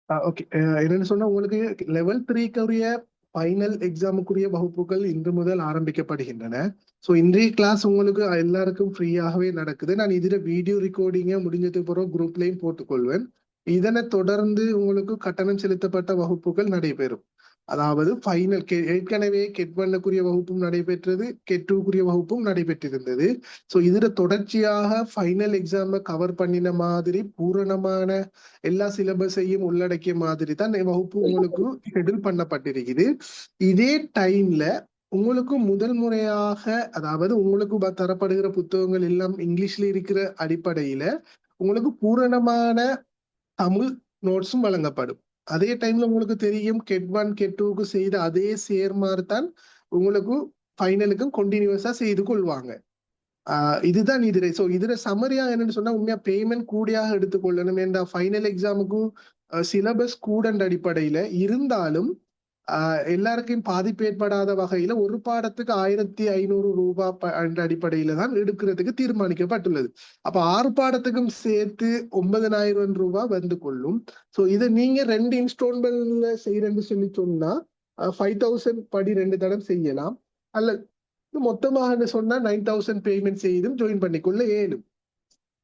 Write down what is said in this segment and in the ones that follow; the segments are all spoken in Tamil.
ஓகே. என்னன்னு சொன்னா உங்களுக்கு லெவல் 3க்குரிய ஃபைனல் எக்ஸாமுக்குரிய வகுப்புகள் இன்று முதல் ஆரம்பிக்கப்படுகின்றன. ஸோ இன்றைய கிளாஸ் உங்களுக்கு எல்லாருக்கும் ஃப்ரீயாகவே நடக்குது. நான் இதில் வீடியோ ரெக்கார்டிங்கை முடிஞ்சதுக்கு பிறகு குரூப்லையும் போட்டுக்கொள்வேன். இதனை தொடர்ந்து உங்களுக்கு கட்டணம் செலுத்தப்பட்ட வகுப்புகள் நடைபெறும். அதாவது ஃபைனல் ஏற்கனவே கெட் ஒன்னுக்குரிய வகுப்பும் நடைபெற்றது, கெட் டூக்குரிய வகுப்பும் நடைபெற்றிருந்தது. ஸோ இதுல தொடர்ச்சியாக ஃபைனல் எக்ஸாமை கவர் பண்ணின மாதிரி பூரணமான எல்லா சிலபஸையும் உள்ளடக்கிய மாதிரி தான் வகுப்பு உங்களுக்கு ஷெட்யூல் பண்ணப்பட்டிருக்குது. இதே டைம்ல உங்களுக்கு முதல் முறையாக, அதாவது உங்களுக்கு தரப்படுகிற புத்தகங்கள் எல்லாம் இங்கிலீஷ்ல இருக்கிற அடிப்படையில உங்களுக்கு பூரணமான தமிழ் நோட்ஸும் வழங்கப்படும். அதே டைம்ல உங்களுக்கு தெரியும் கெட் ஒன் கெட் டூக்கு செய்த அதே சேர்மாறு தான் உங்களுக்கு ஃபைனலுக்கும் கண்டினியூஸா செய்து கொள்வாங்க. இதுதான் இதுல. ஸோ இதுல சமரியா என்னன்னு சொன்னா உண்மையா பேமெண்ட் கூடியாக எடுத்துக்கொள்ளணும். என்ற ஃபைனல் எக்ஸாமுக்கும் சிலபஸ் கூடன்ற அடிப்படையில இருந்தாலும் எல்லாருக்கும் பாதிப்பு ஏற்படாத வகையில ஒரு பாடத்துக்கு 1500 ரூபாய் என்ற அடிப்படையில தான் எடுக்கிறதுக்கு தீர்மானிக்கப்பட்டுள்ளது. அப்ப 6 பாடத்துக்கும் சேர்த்து 9000 ரூபாய் வந்து கொள்ளும். ஸோ இதை நீங்க 2 இன்ஸ்டால்மெண்ட்ல செய்யறேன்னு சொல்லி சொன்னா 5000 படி 2 தடவை செய்யலாம். அல்ல மொத்தமாக சொன்னா 9000 பேமெண்ட் செய்தும் ஜாயின் பண்ணிக்கொள்ள ஏழும்.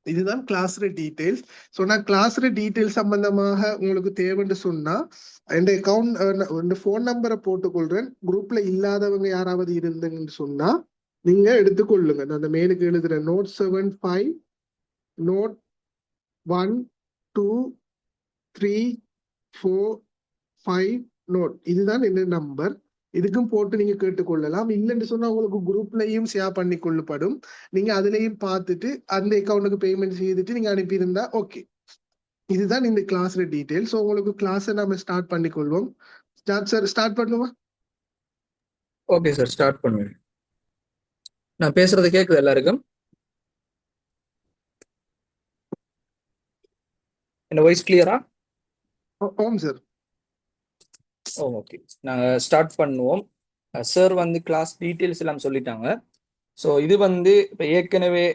இதுதான் கிளாஸ் டீடைல்ஸ். ஸோ நான் கிளாஸ் டீடைல்ஸ் சம்பந்தமாக உங்களுக்கு தேவைன்னு சொன்னா என் அக்கௌண்ட் ஃபோன் நம்பரை போட்டுக்கொள்றேன். குரூப்ல இல்லாதவங்க யாராவது இருந்தீங்கன்னு சொன்னா நீங்க எடுத்துக்கொள்ளுங்க. நான் அந்த மேலுக்கு எழுதுறேன். Note 75 note 1 2 3 4 5 note. இதுதான் என்ன நம்பர். இதுக்கும் போட்டு நீங்க கேட்டுக்கொள்ளலாம். இல்லைன்னு சொன்னா உங்களுக்கு குரூப்லயும் ஷேர் பண்ணி கொள்ளப்படும். நீங்க அதுலயும் பார்த்துட்டு அந்த அக்கௌண்ட்டுக்கு பேமெண்ட் செய்துட்டு நீங்க அனுப்பியிருந்தா ஓகே. இதுதான் இந்த கிளாஸ் டீடைல். ஸோ உங்களுக்கு கிளாஸை நம்ம ஸ்டார்ட் பண்ணிக்கொள்வோம். ஸ்டார்ட் பண்ணுமா? ஓகே சார், ஸ்டார்ட் பண்ணுவேன். நான் பேசுறது கேக்குது எல்லாருக்கும்? என்ன வாய்ஸ் கிளியரா? ஓம் சார். ஓகே, நாங்கள் ஸ்டார்ட் பண்ணுவோம். சார் வந்து கிளாஸ் டீட்டெயில்ஸ் எல்லாம் சொல்லிட்டாங்க. ஸோ இது வந்து இப்போ ஏற்கனவே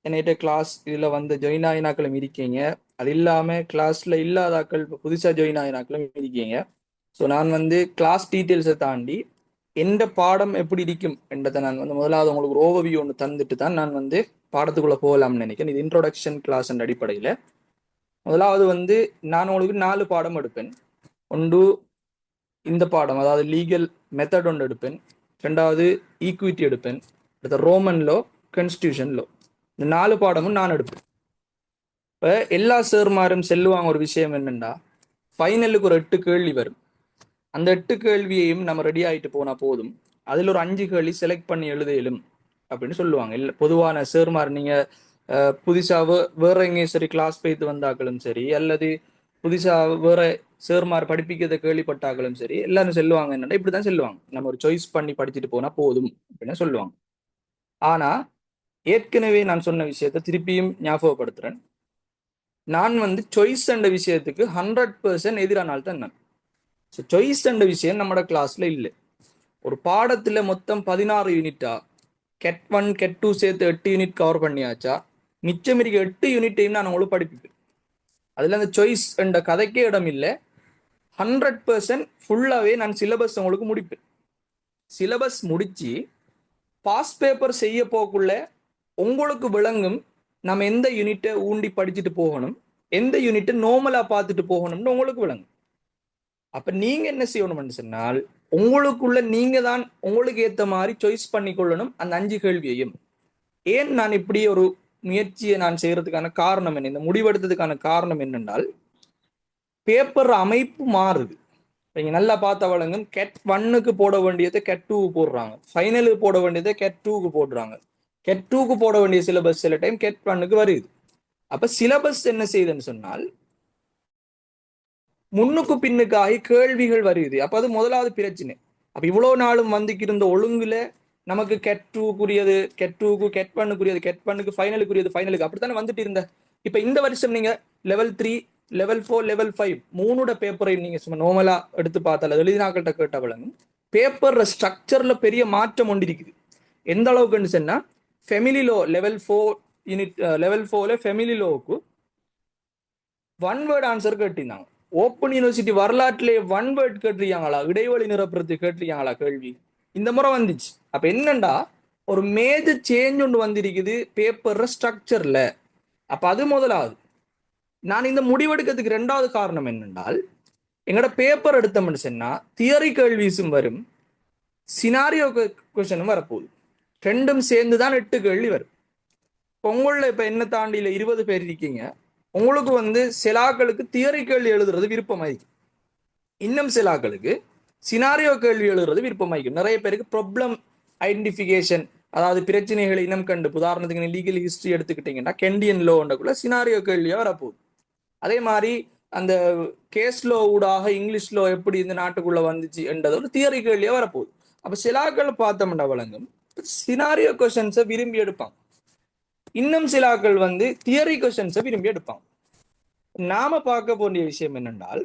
என்னிட்ட கிளாஸ் இதில் வந்து ஜாயின் ஆயினாக்களும் இருக்கீங்க. அது இல்லாமல் கிளாஸில் இல்லாதாக்கள் இப்போ புதுசாக ஜாயின் ஆயினாக்களும் இருக்கீங்க. ஸோ நான் வந்து கிளாஸ் டீட்டெயில்ஸை தாண்டி எந்த பாடம் எப்படி இருக்கும் என்றதை நான் வந்து முதலாவது உங்களுக்கு ஒரு ஓவர்வியூ ஒன்று தந்துட்டு தான் நான் வந்து பாடத்துக்குள்ளே போகலாம்னு நினைக்கிறேன். இது இன்ட்ரோடக்ஷன் கிளாஸ் என்ற அடிப்படையில் முதலாவது வந்து நான் உங்களுக்கு 4 பாடம் எடுப்பேன். ஒன்று இந்த பாடம், அதாவது லீகல் மெத்தட் ஒன்று எடுப்பேன். 2வது ஈக்விட்டி எடுப்பேன். அடுத்த ரோமன் லோ, கான்ஸ்டியூஷன் லோ. இந்த 4 பாடமும் நான் எடுப்பேன். இப்போ எல்லா சேர்மாரும் செல்லுவாங்க. ஒரு விஷயம் என்னென்னா, ஃபைனலுக்கு ஒரு 8 கேள்வி வரும். அந்த 8 கேள்வியையும் நம்ம ரெடி ஆகிட்டு போனால் போதும். அதில் ஒரு 5 கேள்வி செலக்ட் பண்ணி எழுதையிலும் அப்படின்னு சொல்லுவாங்க. இல்லை பொதுவான சேர்மார் நீங்கள் புதுசாக வேற எங்கேயும் சரி கிளாஸ் போய்த்து வந்தாக்களும் சரி, அல்லது புதுசாக வேற சேர்மார் படிப்பிக்கிறத கேள்விப்பட்டாக்களும் சரி, எல்லாரும் சொல்லுவாங்க என்னன்னா இப்படிதான் சொல்லுவாங்க, நம்ம ஒரு சாய்ஸ் பண்ணி படிச்சுட்டு போனா போதும் அப்படின்னு சொல்லுவாங்க. ஆனா ஏற்கனவே நான் சொன்ன விஷயத்த திருப்பியும் ஞாபகப்படுத்துறேன். நான் வந்து சாய்ஸ் என்ற விஷயத்துக்கு 100% எதிரானால் தான் நான். சாய்ஸ் என்ற விஷயம் நம்மளோட கிளாஸ்ல இல்லை. ஒரு பாடத்துல மொத்தம் 16 யூனிட்டா, கெட் 1 கெட் 2 சேர்த்து 8 யூனிட் கவர் பண்ணியாச்சா, மிச்சம் இருக்க 8 யூனிட்டையும் நான் உங்களுக்கு படிப்பேன். அதுல அந்த சாய்ஸ் என்ற கதைக்கே இடம் இல்லை. 100% ஃபுல்லாகவே நான் சிலபஸ் உங்களுக்கு முடிப்பேன். சிலபஸ் முடிச்சு பாஸ் பேப்பர் செய்ய போக்குள்ள உங்களுக்கு விளங்கும் நம்ம எந்த யூனிட்டை ஊண்டி படிச்சுட்டு போகணும், எந்த யூனிட்டை நார்மலா பார்த்துட்டு போகணும்னு உங்களுக்கு விளங்கும். அப்ப நீங்க என்ன செய்யணும்னு சொன்னால், உங்களுக்குள்ள நீங்க தான் உங்களுக்கு ஏற்ற மாதிரி சாய்ஸ் பண்ணி கொள்ளணும் அந்த 5 கேள்வியையும். ஏன் நான் இப்படி ஒரு முயற்சியை நான் செய்யறதுக்கான காரணம் என்ன, இந்த முடிவெடுத்ததுக்கான காரணம் என்னென்றால், பேப்பர் அமைப்பு மாறுது. நீங்க நல்லா பார்த்த வழங்கும், கெட் 1க்கு போட வேண்டியதை கெட் 2க்கு போடுறாங்க, ஃபைனலுக்கு போட வேண்டியதை கெட் 2க்கு போடுறாங்க, கெட் 2க்கு போட வேண்டிய சிலபஸ் சில டைம் கெட் 1க்கு வருது. அப்ப சிலபஸ் என்ன செய்யுதுன்னு சொன்னால், முன்னுக்கு பின்னுக்காகி கேள்விகள் வருது. அப்ப அது முதலாவது பிரச்சனை. அப்ப இவ்வளவு நாளும் வந்துக்கு இருந்த ஒழுங்குல நமக்கு கெட் 2க்குரியது கெட் 2க்கு, கெட் 1க்குரியது கெட் 1க்கு, ஃபைனலுக்குரியது ஃபைனலுக்கு, அப்படித்தானே வந்துட்டு இருந்த. இப்ப இந்த வருஷம் நீங்க லெவல் 3 லெவல் 4 லெவல் 5 3 பேப்பரை நீங்க சும்மா நோமலா எடுத்து பார்த்தால எழுதினாக்கிட்ட கேட்ட வழங்கும் பேப்பர் ஸ்ட்ரக்சர்ல பெரிய மாற்றம் ஒன்று இருக்குது. எந்த அளவுக்குன்னு சொன்னா, family law level 4 unit level 4ல ஃபெமிலி லோவுக்கு 1 வேர்ட் ஆன்சர் கேட்டிருந்தாங்க. ஓப்பன் யூனிவர்சிட்டி வரலாற்றிலே ஒன் வேர்ட் கேட்டிருக்காங்களா, இடைவெளி நிரப்புறது கேட்டிருக்காங்களா கேள்வி? இந்த முறை வந்துச்சு. அப்ப என்னண்டா ஒரு மேஜர் சேஞ்ச் ஒன்று வந்திருக்குது பேப்பர் ஸ்ட்ரக்சர்ல. அப்ப அது முதலாவது. நான் இந்த முடிவெடுக்கிறதுக்கு ரெண்டாவது காரணம் என்னென்றால், எங்களோட பேப்பர் எடுத்தோம்னு சொன்னா தியரி கேள்விஸும் வரும், சினாரியோ கொஸ்டினும் வரப்போகுது. ரெண்டும் சேர்ந்து தான் 8 கேள்வி வரும். உங்களில் இப்போ என்ன தாண்டியில் 20 பேர் இருக்கீங்க. உங்களுக்கு வந்து சிலாக்களுக்கு தியரி கேள்வி எழுதுறது விருப்பமாயிருக்கு, இன்னும் சிலாக்களுக்கு சினாரியோ கேள்வி எழுதுறது விருப்பமாயிருக்கு. நிறைய பேருக்கு ப்ராப்ளம் ஐடென்டிஃபிகேஷன், அதாவது பிரச்சனைகளை இனம் கண்டு, உதாரணத்துக்கு லீகல் ஹிஸ்டரி எடுத்துக்கிட்டீங்கன்னா கெண்டியன் லோன்றக்குள்ள சினாரியோ கேள்வியா வரப்போகுது. அதே மாதிரி அந்த கேஸ் லோ ஊடாக இங்கிலீஷ் லோ எப்படி இந்த நாட்டுக்குள்ள வந்துச்சு என்றது ஒரு தியரி கேள்வியா வரப்போகுது. அப்ப சிலாக்கள் பார்த்தோம்னா வழங்கும் சினாரியோ கொஸ்டின்ஸை விரும்பி எடுப்பாங்க, இன்னும் சிலாக்கள் வந்து தியரி கொஸ்டின்ஸை விரும்பி எடுப்பாங்க. நாம பார்க்க வேண்டிய விஷயம் என்னென்றால்,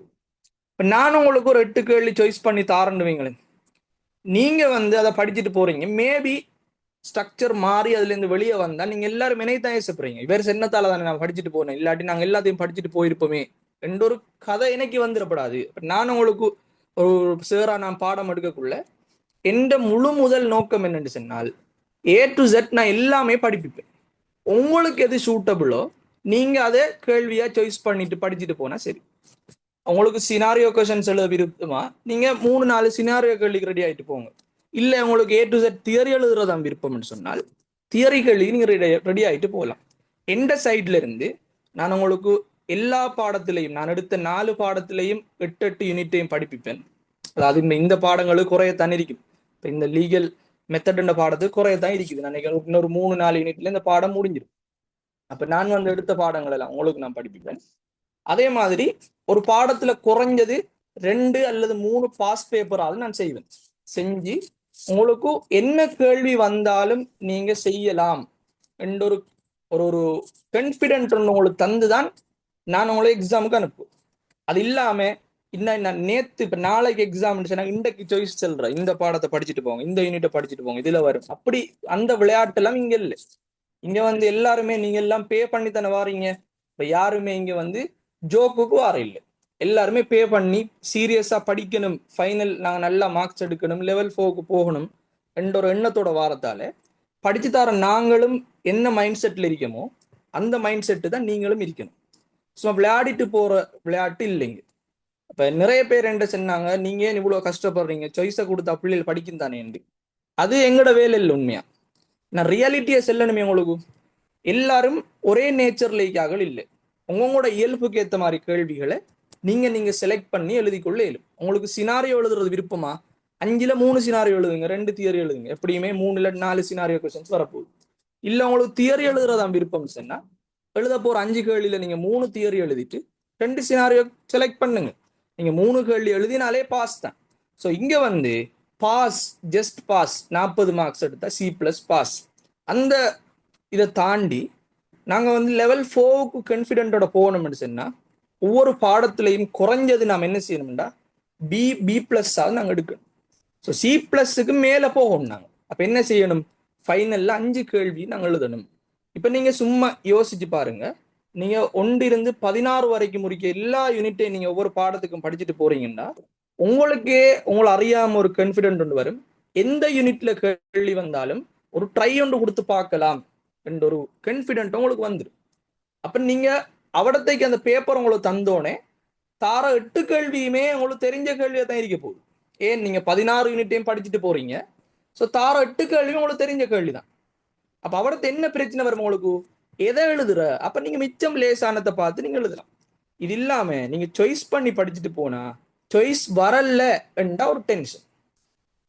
இப்போ நான் உங்களுக்கு ஒரு 8 கேள்வி சாய்ஸ் பண்ணி தாரண்டுவீங்களேன், நீங்க வந்து அதை படிச்சுட்டு போறீங்க, மேபி ஸ்ட்ரக்சர் மாறி அதுல இருந்து வெளியே வந்தா நீங்க எல்லாரும் இணையத்தான் ஏசப்படுறீங்க, இவர் சென்னத்தால தானே நான் படிச்சுட்டு போனேன், இல்லாட்டி நாங்க எல்லாத்தையும் படிச்சுட்டு போயிருப்போமே என்ற ஒரு கதை எனக்கு வந்துடப்படாது. நான் உங்களுக்கு ஒரு சேரா நான் பாடம் எடுக்கக்குள்ள எந்த முழு முதல் நோக்கம் என்னன்னு சொன்னால், A to Z நான் எல்லாமே படிப்பிப்பேன். உங்களுக்கு எது சூட்டபிளோ நீங்க அதை கேள்வியா சாய்ஸ் பண்ணிட்டு படிச்சுட்டு போனா சரி. உங்களுக்கு சினாரியோ கொஸ்டின்ஸ் எழுத விருப்பமா, நீங்க 3-4 சினாரியோ கேள்விக்கு ரெடி ஆயிட்டு போங்க. இல்ல உங்களுக்கு A to Z தியரி எழுதுறதான் விருப்பம்னு சொன்னால் தியரி கேள்விக்கு நீங்க ரெடி ஆயிட்டு போகலாம். எந்த சைட்ல இருந்து நான் உங்களுக்கு எல்லா பாடத்திலையும், நான் எடுத்த 4 பாடத்திலையும் 8 யூனிட்டையும் படிப்பிப்பேன். அதாவது இந்த பாடங்களுக்கு குறையத்தான் இருக்கும். இப்போ இந்த லீகல் மெத்தட் பாடத்துக்கு குறையத்தான் இருக்குது. நான் இன்னொரு 3-4 யூனிட்ல இந்த பாடம் முடிஞ்சிடும். அப்ப நான் வந்து எடுத்த பாடங்கள் எல்லாம் உங்களுக்கு நான் படிப்பிப்பேன். அதே மாதிரி ஒரு பாடத்துல குறைஞ்சது 2 அல்லது 3 பாஸ் பேப்பராவது நான் செய்வேன். செஞ்சு உங்களுக்கு என்ன கேள்வி வந்தாலும் நீங்க செய்யலாம் என்ற ஒரு ஒரு கான்ஃபிடென்ட் உங்களுக்கு தந்துதான் நான் உங்களை எக்ஸாமுக்கு அனுப்புவேன். அது இல்லாம இன்னும் நேத்து இப்ப நாளைக்கு எக்ஸாம் இன்றைக்கு சாய்ஸ் சொல்றேன், இந்த பாடத்தை படிச்சுட்டு போங்க, இந்த யூனிட்டை படிச்சுட்டு போங்க, இதுல வரும், அப்படி அந்த விளையாட்டு எல்லாம் இங்க இல்லை. இங்க வந்து எல்லாருமே நீங்க எல்லாம் பே பண்ணி தானே வாரீங்க. இப்ப யாருமே இங்க வந்து ஜோக்குக்கு வார இல்லை, எல்லாருமே பே பண்ணி சீரியஸா படிக்கணும், ஃபைனல் நாங்க நல்லா மார்க்ஸ் எடுக்கணும், லெவல் 4க்கு போகணும் என்ற ஒரு எண்ணத்தோட வாரத்தால படிச்சு தர நாங்களும் என்ன மைண்ட் செட்ல இருக்கமோ அந்த மைண்ட் செட்டு தான் நீங்களும் இருக்கணும். சும்மா விளையாடிட்டு போற விளையாட்டு இல்லைங்க. அப்ப நிறைய பேர் என்ன சொன்னாங்க, நீங்க ஏன் இவ்வளவு கஷ்டப்படுறீங்க, சாய்ஸை கொடுத்தா பிள்ளைகள் படிக்கும் தானே என்று. அது எங்களோட வேலை இல்லை. உண்மையா நான் ரியாலிட்டியை செல்லணுமே. உங்களுக்கு எல்லாரும் ஒரே நேச்சர்லைக்காக இல்லை, உங்களோட இயல்புக்கு ஏற்ற மாதிரி கேள்விகளை நீங்க செலக்ட் பண்ணி எழுதிக்கொள்ள இயலும். உங்களுக்கு சினாரியோ எழுதுறது விருப்பமா, 5ல் 3 சினாரியோ எழுதுங்க, 2 தியரி எழுதுங்க, எப்படியுமே 3-4 சினாரியோ கொஸ்டின்ஸ் வரப்போகுது. இல்ல உங்களுக்கு தியரி எழுதுறதான் விருப்பம் சொன்னா, எழுத போற 5 கேள்வியில நீங்க 3 தியரி எழுதிட்டு 2 சினாரியோ செலக்ட் பண்ணுங்க. நீங்க 3 கேள்வி எழுதினாலே பாஸ் தான். ஸோ இங்க வந்து பாஸ், ஜஸ்ட் பாஸ், 40 மார்க்ஸ் எடுத்தா C+ பாஸ். அந்த இதை தாண்டி நாங்க வந்து லெவல் 4க்கு கான்ஃபிடென்ட்டோட போகணும்னு சொன்னா, ஒவ்வொரு பாடத்திலையும் குறைஞ்சது நாம் என்ன செய்யணும்டா B+ நாங்க எடுக்கணும். ஸோ C+க்கு மேல போகணும் நாங்க. அப்ப என்ன செய்யணும், ஃபைனல்ல 5 கேள்வி நாங்க எழுதணும். இப்ப நீங்க சும்மா யோசிச்சு பாருங்க, நீங்க 1 to 16 வரைக்கும் முடிக்க எல்லா யூனிட்டையும் நீங்க ஒவ்வொரு பாடத்துக்கும் படிச்சுட்டு போறீங்கன்னா உங்களுக்கே உங்களை அறியாம ஒரு கான்ஃபிடென்ட் ஒன்று வரும். எந்த யூனிட்ல கேள்வி வந்தாலும் ஒரு ட்ரை ஒன்று கொடுத்து பார்க்கலாம் என்ற ஒரு கான்ஃபிடென்ட் உங்களுக்கு வந்துடும். அப்ப நீங்க அவடத்தைக்கு அந்த பேப்பர் உங்களுக்கு தந்தோடனே தார 8 கேள்வியுமே உங்களுக்கு தெரிஞ்ச கேள்வியா தான் இருக்க போகுது. ஏன் நீங்க 16 யூனிட்டையும் படிச்சுட்டு போறீங்க. ஸோ தார 8 கேள்வியும் உங்களுக்கு தெரிஞ்ச கேள்விதான். அப்ப அவடத்தை என்ன பிரச்சனை வரும் உங்களுக்கு, எதை எழுதுற, அப்ப நீங்க மிச்சம் லேசானத்தை பார்த்து நீங்க எழுதலாம். இது இல்லாம நீங்க சாய்ஸ் பண்ணி படிச்சுட்டு போனா சாய்ஸ் வரல என்றா ஒரு டென்ஷன்.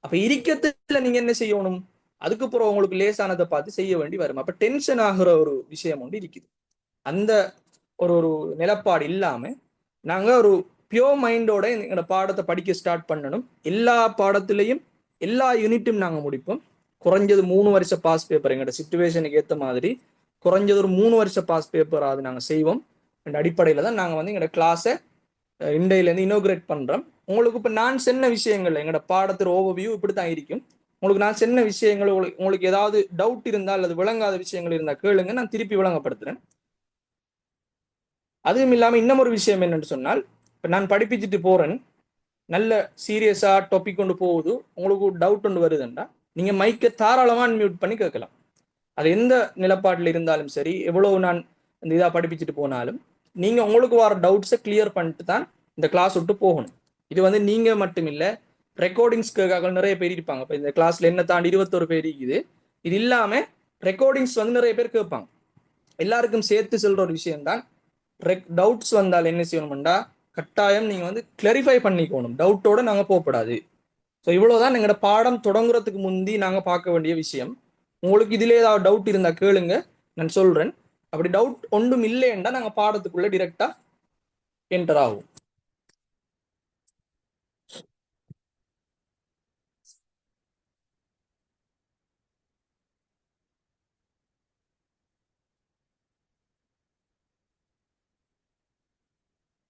அப்ப இருக்கத்துல நீங்க என்ன செய்யணும், அதுக்கப்புறம் உங்களுக்கு லேசானதை பார்த்து செய்ய வேண்டி வரும். அப்ப டென்ஷன் ஆகுற ஒரு விஷயம் ஒன்று இருக்குது. அந்த ஒரு நிலப்பாடு இல்லாம நாங்க ஒரு பியோர் மைண்டோட எங்களோட பாடத்தை படிக்க ஸ்டார்ட் பண்ணணும். எல்லா பாடத்திலையும் எல்லா யூனிட்டும் நாங்க முடிப்போம். குறைஞ்சது 3 வருஷ பாஸ் பேப்பர், எங்களோட சிச்சுவேஷனுக்கு ஏற்ற மாதிரி குறைஞ்சது ஒரு 3 வருஷ பாஸ் பேப்பர் அது நாங்க செய்வோம். அந்த அடிப்படையில தான் நாங்க வந்து எங்களோட கிளாஸை இண்டையிலேருந்து இனோகிரேட் பண்றோம். உங்களுக்கு இப்ப நான் சொன்ன விஷயங்கள் எங்களோட பாடத்தோட ஓவர்வியூ இப்படித்தான் இருக்கும். உங்களுக்கு நான் சொன்ன விஷயங்கள் உங்களுக்கு ஏதாவது டவுட் இருந்தால் அல்லது விளங்காத விஷயங்கள் இருந்தால் கேளுங்க, நான் திருப்பி விளங்கப்படுத்துறேன். அதுவும் இல்லாம இன்னும் ஒரு விஷயம் என்னன்னு சொன்னால், இப்ப இப்போ நான் படிப்பிச்சுட்டு போறேன், நல்ல சீரியஸா டாபிக் கொண்டு போகுது, உங்களுக்கு டவுட் ஒன்று வருதுண்டா நீங்க மைக்கை தாராளமா அன்மியூட் பண்ணி கேட்கலாம். அது எந்த நிலப்பாட்டில் இருந்தாலும் சரி, எவ்வளவு நான் இந்த இதாக படிப்பிச்சுட்டு போனாலும் நீங்க உங்களுக்கு வர டவுட்ஸை கிளியர் பண்ணிட்டு தான் இந்த கிளாஸ் விட்டு போகணும். இது வந்து நீங்க மட்டும் இல்லை, ரெக்கார்டிங்ஸ்க்காக நிறைய பேர் இருப்பாங்க. இப்போ இந்த கிளாஸ்ல என்ன தாண்டி 21 பேர் இருக்குது. இது இல்லாம ரெக்கார்டிங்ஸ் வந்து நிறைய பேர் கேட்பாங்க. எல்லாருக்கும் சேர்த்து சொல்ற ஒரு விஷயம் தான், டவுட்ஸ் வந்தால் என்ன செய்யணும்டா, கட்டாயம் நீங்க வந்து கிளாரிஃபை பண்ணிக்கணும். டவுட்டோட நாங்க போகக்கூடாது. ஸோ இவ்வளவுதான் எங்களோட பாடம் தொடங்குறதுக்கு முந்தி நாங்க பார்க்க வேண்டிய விஷயம். உங்களுக்கு இதுல ஏதாவது டவுட் இருந்தா கேளுங்க, நான் சொல்றேன். அப்படி டவுட் ஒன்றும் இல்லைன்னா நாங்க பாடத்துக்குள்ள டிரெக்டா என்டர் ஆகும்.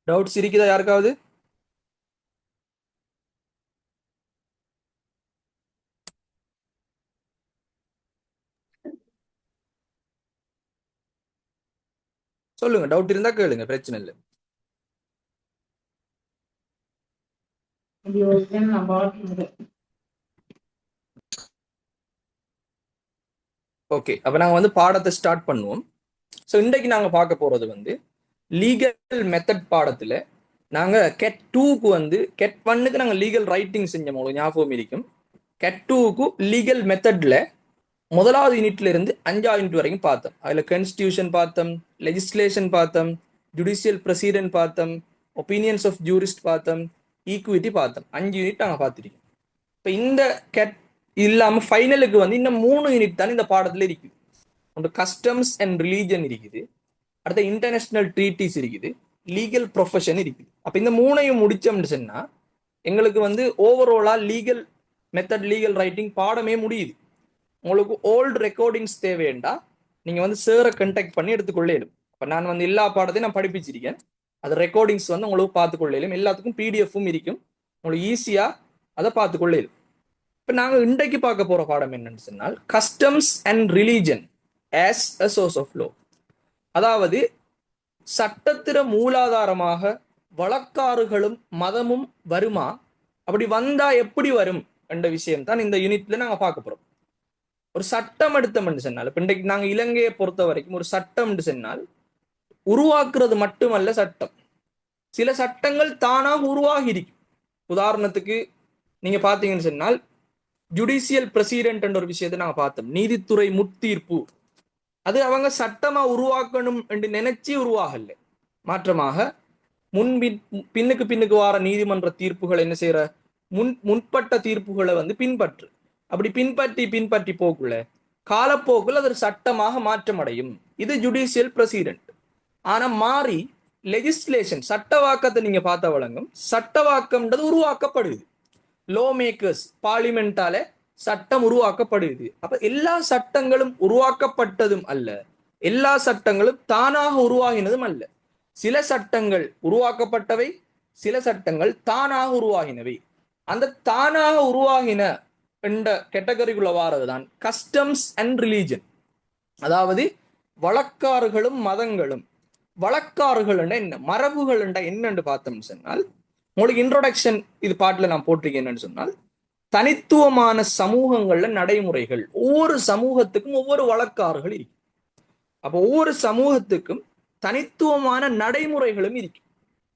டவுட்ஸ் இருக்குதா யாருக்காவது? சொல்லுங்க, டவுட் இருந்தா கேளுங்க, பிரச்சனை இல்லை. ஓகே, அப்ப நாங்க வந்து பாடத்தை ஸ்டார்ட் பண்ணுவோம். ஸோ இன்றைக்கு நாங்க பார்க்க போறது வந்து லீகல் மெத்தட் பாடத்துல நாங்க கெட் 2க்கு வந்து கெட் 1க்கு நாங்க லீகல் ரைட்டிங் செஞ்சோம், உங்களுக்கு ஞாபகம் இருக்கும். கெட் 2க்கு லீகல் மெத்தட்ல முதலாவது யூனிட்ல இருந்து 5வது யூனிட் வரைக்கும் பார்த்தோம். அதுல கான்ஸ்டியூஷன் பார்த்தோம், லெஜிஸ்லேஷன் பார்த்தோம், ஜுடிஷியல் ப்ரெசிடென்ட் பார்த்தோம், ஒப்பீனியன்ஸ் ஆஃப் ஜூரிஸ்ட் பார்த்தோம், ஈக்குவிட்டி பார்த்தோம். 5 யூனிட் நாங்கள் பார்த்துருக்கோம். இப்போ இந்த கெட் இல்லாம ஃபைனலுக்கு வந்து இன்னும் 3 யூனிட் தான் இந்த பாடத்துல இருக்குது. ஒன்று கஸ்டம்ஸ் அண்ட் ரிலீஜன் இருக்குது, அடுத்த இன்டர்நேஷனல் ட்ரீட்டிஸ் இருக்குது, லீகல் ப்ரொஃபஷன் இருக்குது. அப்போ இந்த 3ஐயும் முடிச்சோம்னு சொன்னா எங்களுக்கு வந்து ஓவராலா லீகல் மெத்தட் லீகல் ரைட்டிங் பாடமே முடியுது. உங்களுக்கு ஓல்டு ரெக்கார்டிங்ஸ் தேவைண்டா நீங்க வந்து சேரை கண்டெக்ட் பண்ணி எடுத்துக்கொள்ளேலும். இப்போ நான் வந்து எல்லா பாடத்தையும் நான் படிப்பிச்சிருக்கேன். அது ரெக்கார்டிங்ஸ் வந்து உங்களுக்கு பார்த்துக்கொள்ளேலும், எல்லாத்துக்கும் பிடிஎஃப்பும் இருக்கும், உங்களுக்கு ஈஸியா அதை பார்த்துக்கொள்ளேலும். இப்போ நாங்கள் இன்றைக்கு பார்க்க போற பாடம் என்னன்னு சொன்னால் customs and religion as a source of law. அதாவது சட்டத்திற மூலாதாரமாக வழக்காறுகளும் மதமும் வருமா, அப்படி வந்தா எப்படி வரும் என்ற விஷயம் தான் இந்த யூனிட்ல நாங்க பார்க்க போறோம். ஒரு சட்டம் எடுத்தோம்னு சொன்னால், இப்ப இன்றைக்கு நாங்க இலங்கையை பொறுத்த வரைக்கும் ஒரு சட்டம் சொன்னால் உருவாக்குறது மட்டுமல்ல சட்டம். சில சட்டங்கள் தானாக உருவாகி இருக்கு. உதாரணத்துக்கு நீங்க பாத்தீங்கன்னு சொன்னால் ஜுடிஷியல் பிரசிடென்ட் என்ற ஒரு விஷயத்தை நாங்க பார்த்தோம், நீதித்துறை முத்தீர்ப்பு. அது அவங்க சட்டமா உருவாக்கணும் என்று நினைச்சு உருவாகல, மாற்றமாக பின்னுக்கு வார நீதிமன்ற தீர்ப்புகள் என்ன செய்யற, முன்பட்ட தீர்ப்புகளை வந்து பின்பற்று. அப்படி பின்பற்றி போக்குள்ள காலப்போக்கில் அது ஒரு சட்டமாக மாற்றமடையும். இது ஜுடிஷியல் பிரசிடென்ட். ஆனா மாறி லெஜிஸ்லேஷன் சட்டவாக்கத்தை நீங்க பார்த்த வழங்கும், சட்டவாக்கம்ன்றது உருவாக்கப்படுது. லோ மேக்கர்ஸ் பார்லிமெண்டால சட்டம் உருவாக்கப்படுது. அப்ப எல்லா சட்டங்களும் உருவாக்கப்பட்டதும் அல்ல, எல்லா சட்டங்களும் தானாக உருவாகினதும் அல்ல. சில சட்டங்கள் உருவாக்கப்பட்டவை, சில சட்டங்கள் தானாக உருவாகினவை. அந்த தானாக உருவாகின என்ற கேட்டகரிக்குள்ள வாரதுதான் கஸ்டம்ஸ் அண்ட் ரிலீஜன். அதாவது வழக்காறுகளும் மதங்களும். வழக்காறுகள் என்ன, மரபுகள் என்னன்னு பார்த்தோம்னு சொன்னால், உங்களுக்கு இன்ட்ரோடக்ஷன் இது பாட்டுல நான் போட்டிருக்கேன். என்னன்னு சொன்னால் தனித்துவமான சமூகங்கள்ல நடைமுறைகள். ஒவ்வொரு சமூகத்துக்கும் ஒவ்வொரு வழக்காறுகள் இருக்கு. அப்ப ஒவ்வொரு சமூகத்துக்கும் தனித்துவமான நடைமுறைகளும் இருக்கு.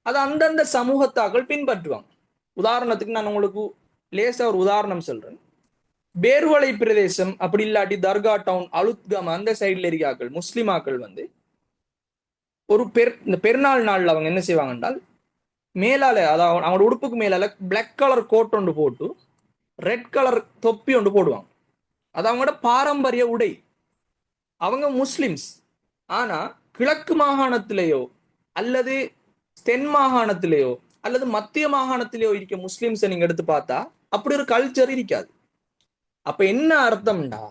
அது அந்தந்த சமூகத்தாக்கள் பின்பற்றுவாங்க. உதாரணத்துக்கு நான் உங்களுக்கு லேசா ஒரு உதாரணம் சொல்றேன். பேர்வளை பிரதேசம் அப்படி இல்லாட்டி தர்கா டவுன் அலுத்கம் அந்த சைட்ல இருக்காக்கள் முஸ்லிமாக்கள் வந்து ஒரு இந்த பெருநாள் நாள்ல அவங்க என்ன செய்வாங்க என்றால், மேலால அதாவது அவங்களோட உடுப்புக்கு மேலால பிளாக் கலர் கோட் ஒன்று போட்டு ரெட் கலர் தொப்பி ஒன்று போடுவாங்க. அது அவங்களோட பாரம்பரிய உடை. அவங்க முஸ்லிம்ஸ். ஆனா கிழக்கு மாகாணத்திலேயோ அல்லது தென் மாகாணத்திலேயோ அல்லது மத்திய மாகாணத்திலேயோ இருக்க முஸ்லிம்ஸை நீங்க எடுத்து பார்த்தா அப்படி ஒரு கல்ச்சர் இருக்காது. அப்ப என்ன அர்த்தம்டா,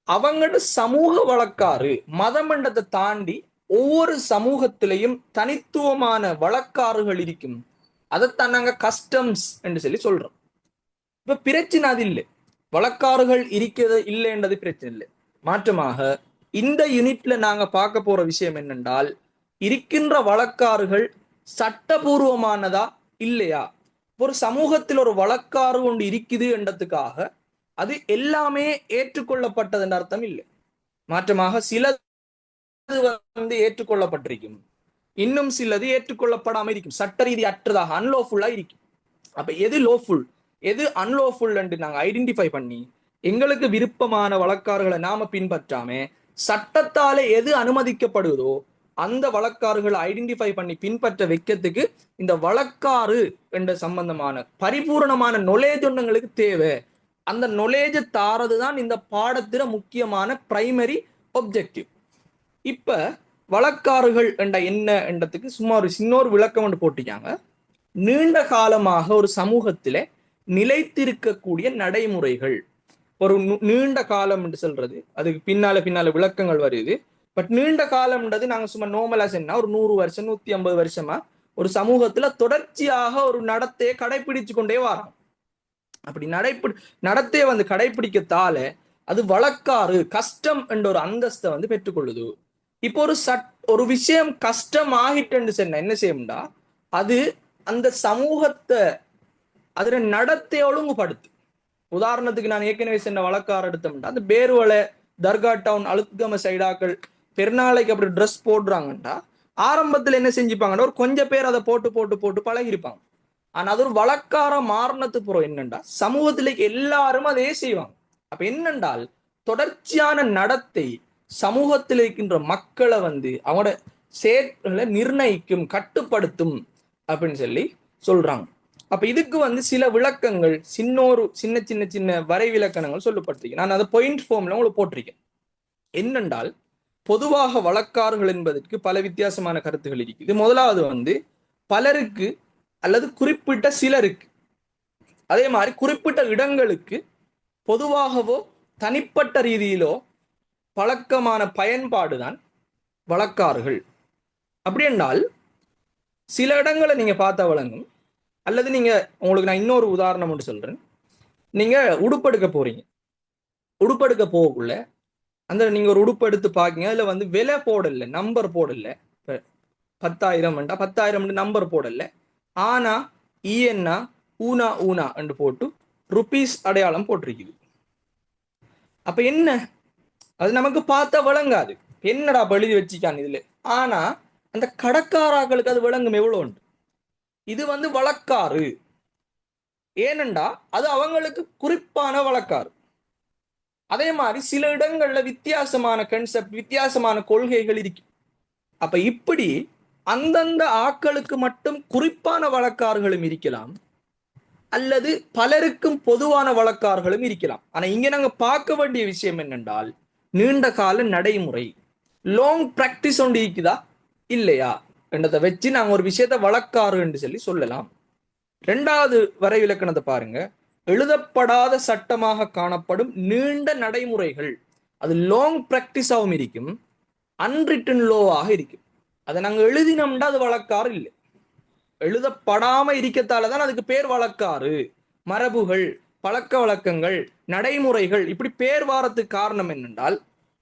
அவங்களோட சமூக வழக்காறு மதமண்டத்தை தாண்டி ஒவ்வொரு சமூகத்திலையும் தனித்துவமான வழக்காறுகள் இருக்கும். அதைத்தான் நாங்க கஸ்டம்ஸ் என்று சொல்லி சொல்றோம். இப்ப பிரச்சனை அது இல்லை, வழக்காறுகள் இருக்கிறது இல்லைன்றது பிரச்சனை இல்லை. மாற்றமாக இந்த யூனிட்ல நாங்க பார்க்க போற விஷயம் என்னென்றால், இருக்கின்ற வழக்காறுகள் சட்டபூர்வமானதா இல்லையா? ஒரு சமூகத்தில் ஒரு வழக்காறு ஒன்று இருக்குது என்றதுக்காக அது எல்லாமே ஏற்றுக்கொள்ளப்பட்டதுன்ற அர்த்தம் இல்லை. மாற்றமாக சிலது வந்து ஏற்றுக்கொள்ளப்பட்டிருக்கும், இன்னும் சிலது ஏற்றுக்கொள்ளப்படாம இருக்கும், சட்ட ரீதி அற்றதாக அன்லோஃபுல்லா இருக்கும். அப்ப எது லோஃபுல் எது அன்லோஃபுல் என்று நாங்க ஐடென்டிஃபை பண்ணி எங்களுக்கு விருப்பமான வழக்காறுகளை நாம பின்பற்றாம சட்டத்தாலே எது அனுமதிக்கப்படுவதோ அந்த வழக்காறுகளை ஐடென்டிஃபை பண்ணி பின்பற்ற வைக்கிறதுக்கு இந்த வழக்காறு என்ற சம்பந்தமான பரிபூர்ணமான நொலேஜ் ஒன்றுங்களுக்கு தேவை. அந்த நொலேஜ் தாரதுதான் இந்த பாடத்தில முக்கியமான பிரைமரி ஒப்ஜெக்டிவ். இப்ப வழக்காறுகள் என்ற என்ன என்றதுக்கு சும்மா ஒரு சின்னொரு விளக்கம் ஒன்று போட்டிருக்காங்க. நீண்ட காலமாக ஒரு சமூகத்தில நிலைத்திருக்கக்கூடிய நடைமுறைகள். ஒரு நீண்ட காலம் என்று சொல்றது அதுக்கு பின்னால விளக்கங்கள் வருது. பட் நீண்ட காலம்ன்றது நாங்க சும்மா நோமலா சொன்னா ஒரு 100 வருஷம் 150 வருஷமா ஒரு சமூகத்துல தொடர்ச்சியாக ஒரு நடத்தையை கடைபிடிச்சு கொண்டே வரோம். அப்படி நடத்தையை வந்து கடைபிடிக்கத்தால அது வழக்காறு கஷ்டம் என்ற ஒரு அந்தஸ்தை வந்து பெற்றுக்கொள்ளுது. இப்போ ஒரு விஷயம் கஷ்டம் ஆகிட்டு சொன்ன என்ன செய்யும்டா அது அந்த சமூகத்தை அதுல நடத்தையை ஒழுங்குபடுத்து. உதாரணத்துக்கு நான் ஏற்கனவே சென்ற வழக்காறு எடுத்தோம்னா அந்த பேர்வலை தர்கா டவுன் அழுத்கம சைடாக்கள் பெருநாளைக்கு அப்படி ட்ரெஸ் போடுறாங்கண்டா ஆரம்பத்துல என்ன செஞ்சுப்பாங்கன்னா ஒரு கொஞ்சம் பேர் அதை போட்டு போட்டு போட்டு பழகிருப்பாங்க. ஆனா அது ஒரு வழக்கார மாறினத்துக்கு பிறகு என்னண்டா சமூகத்துல எல்லாரும் அதே செய்வாங்க. அப்ப என்னென்றால் தொடர்ச்சியான நடத்தை சமூகத்தில் இருக்கின்ற மக்களை வந்து அவங்களோட செயல்களை நிர்ணயிக்கும் கட்டுப்படுத்தும் அப்படின்னு சொல்லி சொல்றாங்க. அப்ப இதுக்கு வந்து சில விளக்கங்கள் சின்ன சின்ன சின்ன வரை விளக்கணங்கள் சொல்லப்பட்டிருக்கேன். நான் அதை பாயிண்ட் ஃபார்ம்ல உங்களுக்கு போட்டிருக்கேன். என்னென்றால் பொதுவாக வழக்காறுகள் என்பதற்கு பல வித்தியாசமான கருத்துகள் இருக்குது. முதலாவது வந்து பலருக்கு அல்லது குறிப்பிட்ட சிலருக்கு, அதே மாதிரி குறிப்பிட்ட இடங்களுக்கு பொதுவாகவோ தனிப்பட்ட ரீதியிலோ பழக்கமான பயன்பாடுதான் வழக்காறுகள். அப்படி என்றால் சில இடங்களை நீங்க பார்த்தா வழங்கும். அல்லது நீங்க உங்களுக்கு நான் இன்னொரு உதாரணம் ஒன்று சொல்றேன். நீங்க உடுப்பெடுக்க போறீங்க, உடுப்பெடுக்க போகக்குள்ள அந்த நீங்க ஒரு உடுப்பு எடுத்து பாக்கீங்க, அதுல வந்து விலை போடல, நம்பர் போடல. 10,000 10,000 நம்பர் போடல. ஆனா ஈஎன்னா ஊனா ஊனா என்று போட்டு ருபீஸ் அடையாளம் போட்டிருக்குது. அப்ப என்ன அது நமக்கு பார்த்தா விளங்காது, என்னடா எழுதி வச்சிக்கான் இதுல. ஆனா அந்த கடக்காராக்களுக்கு அது விளங்கும் எவ்வளவு உண்டு. இது வந்து வழக்காறு. ஏனென்றா அது அவங்களுக்கு குறிப்பான வழக்காறு. அதே மாதிரி சில இடங்கள்ல வித்தியாசமான கன்செப்ட் வித்தியாசமான கொள்கைகள் இருக்கு. அப்ப இப்படி அந்தந்த ஆக்களுக்கு மட்டும் குறிப்பான வழக்காறுகளும் இருக்கலாம், அல்லது பலருக்கும் பொதுவான வழக்காறுகளும் இருக்கலாம். ஆனா இங்க நாங்க பார்க்க வேண்டிய விஷயம் என்னென்றால் நீண்ட கால நடைமுறை லாங் பிராக்டிஸ் ஒன்று இருக்குதா இல்லையா என்றதை வச்சு நாங்க ஒரு விஷயத்த வழக்காறு என்று சொல்லலாம். இரண்டாவது வரை விலக்கணத்தை பாருங்க. எழுதப்படாத சட்டமாக காணப்படும் நீண்ட நடைமுறைகள் அது லாங் பிராக்டிஸாகவும் இருக்கும், அன்ரிட்டன் லோவாக இருக்கும். அதை நாங்க எழுதினோம்னா அது வழக்காறு இல்லை. எழுதப்படாம இருக்கத்தாலதான் அதுக்கு பேர் வழக்காறு. மரபுகள் பழக்க வழக்கங்கள் நடைமுறைகள் இப்படி பேர் வாரத்துக்கு காரணம் என்னென்றால்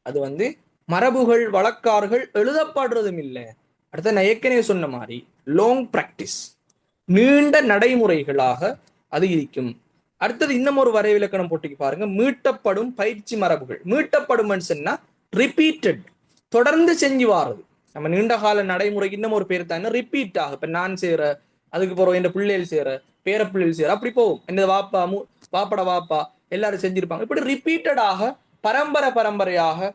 அது வந்து மரபுகள் வழக்காறுகள் எழுதப்படுறதும் இல்லை. அடுத்த நான் ஏற்கனவே சொன்ன மாதிரி லாங் பிராக்டிஸ் நீண்ட நடைமுறைகளாக அது இருக்கும். அடுத்தது இன்னும் ஒரு வரை விலக்கணம் போட்டிக்கு பாருங்க. மீட்டப்படும் பயிற்சி மரபுகள். மீட்டப்படும் சொன்னா ரிப்பீட்டட், தொடர்ந்து செஞ்சு வாரது. நம்ம நீண்ட கால நடைமுறைக்கு இன்னும் ஒரு பேர் தான் ரிப்பீட் ஆகும். இப்ப நான் செய்யற, அதுக்கு போறோம் என் பிள்ளைகள் செய்யற, பேர பிள்ளைகள் செய்யற, அப்படி போகும். என்ன வாப்பா வாப்பட வாப்பா எல்லாரும் செஞ்சிருப்பாங்க. இப்படி ரிப்பீட்டடாக பரம்பரையாக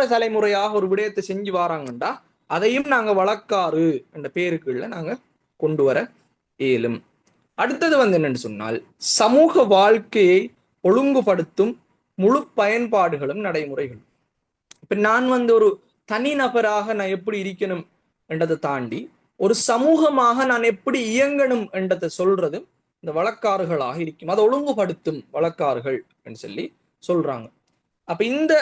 தலைமுறையாக ஒரு விடயத்தை செஞ்சு வாராங்கண்டா அதையும் நாங்க வழக்காறு என்ற பேருக்குள்ள நாங்க கொண்டு வர இயலும். அடுத்தது வந்து என்னன்னு சொன்னால் சமூக வாழ்க்கையை ஒழுங்குபடுத்தும் முழு பயன்பாடுகளும் நடைமுறைகளும். இப்ப நான் வந்து ஒரு தனி நபராக நான் எப்படி இருக்கணும் என்றதை தாண்டி ஒரு சமூகமாக நான் எப்படி இயங்கணும் என்றதை சொல்றதும் இந்த வழக்காறுகளாக இருக்கும். அதை ஒழுங்குபடுத்தும் வழக்காறுகள் என்று சொல்லி சொல்றாங்க. அப்ப இந்த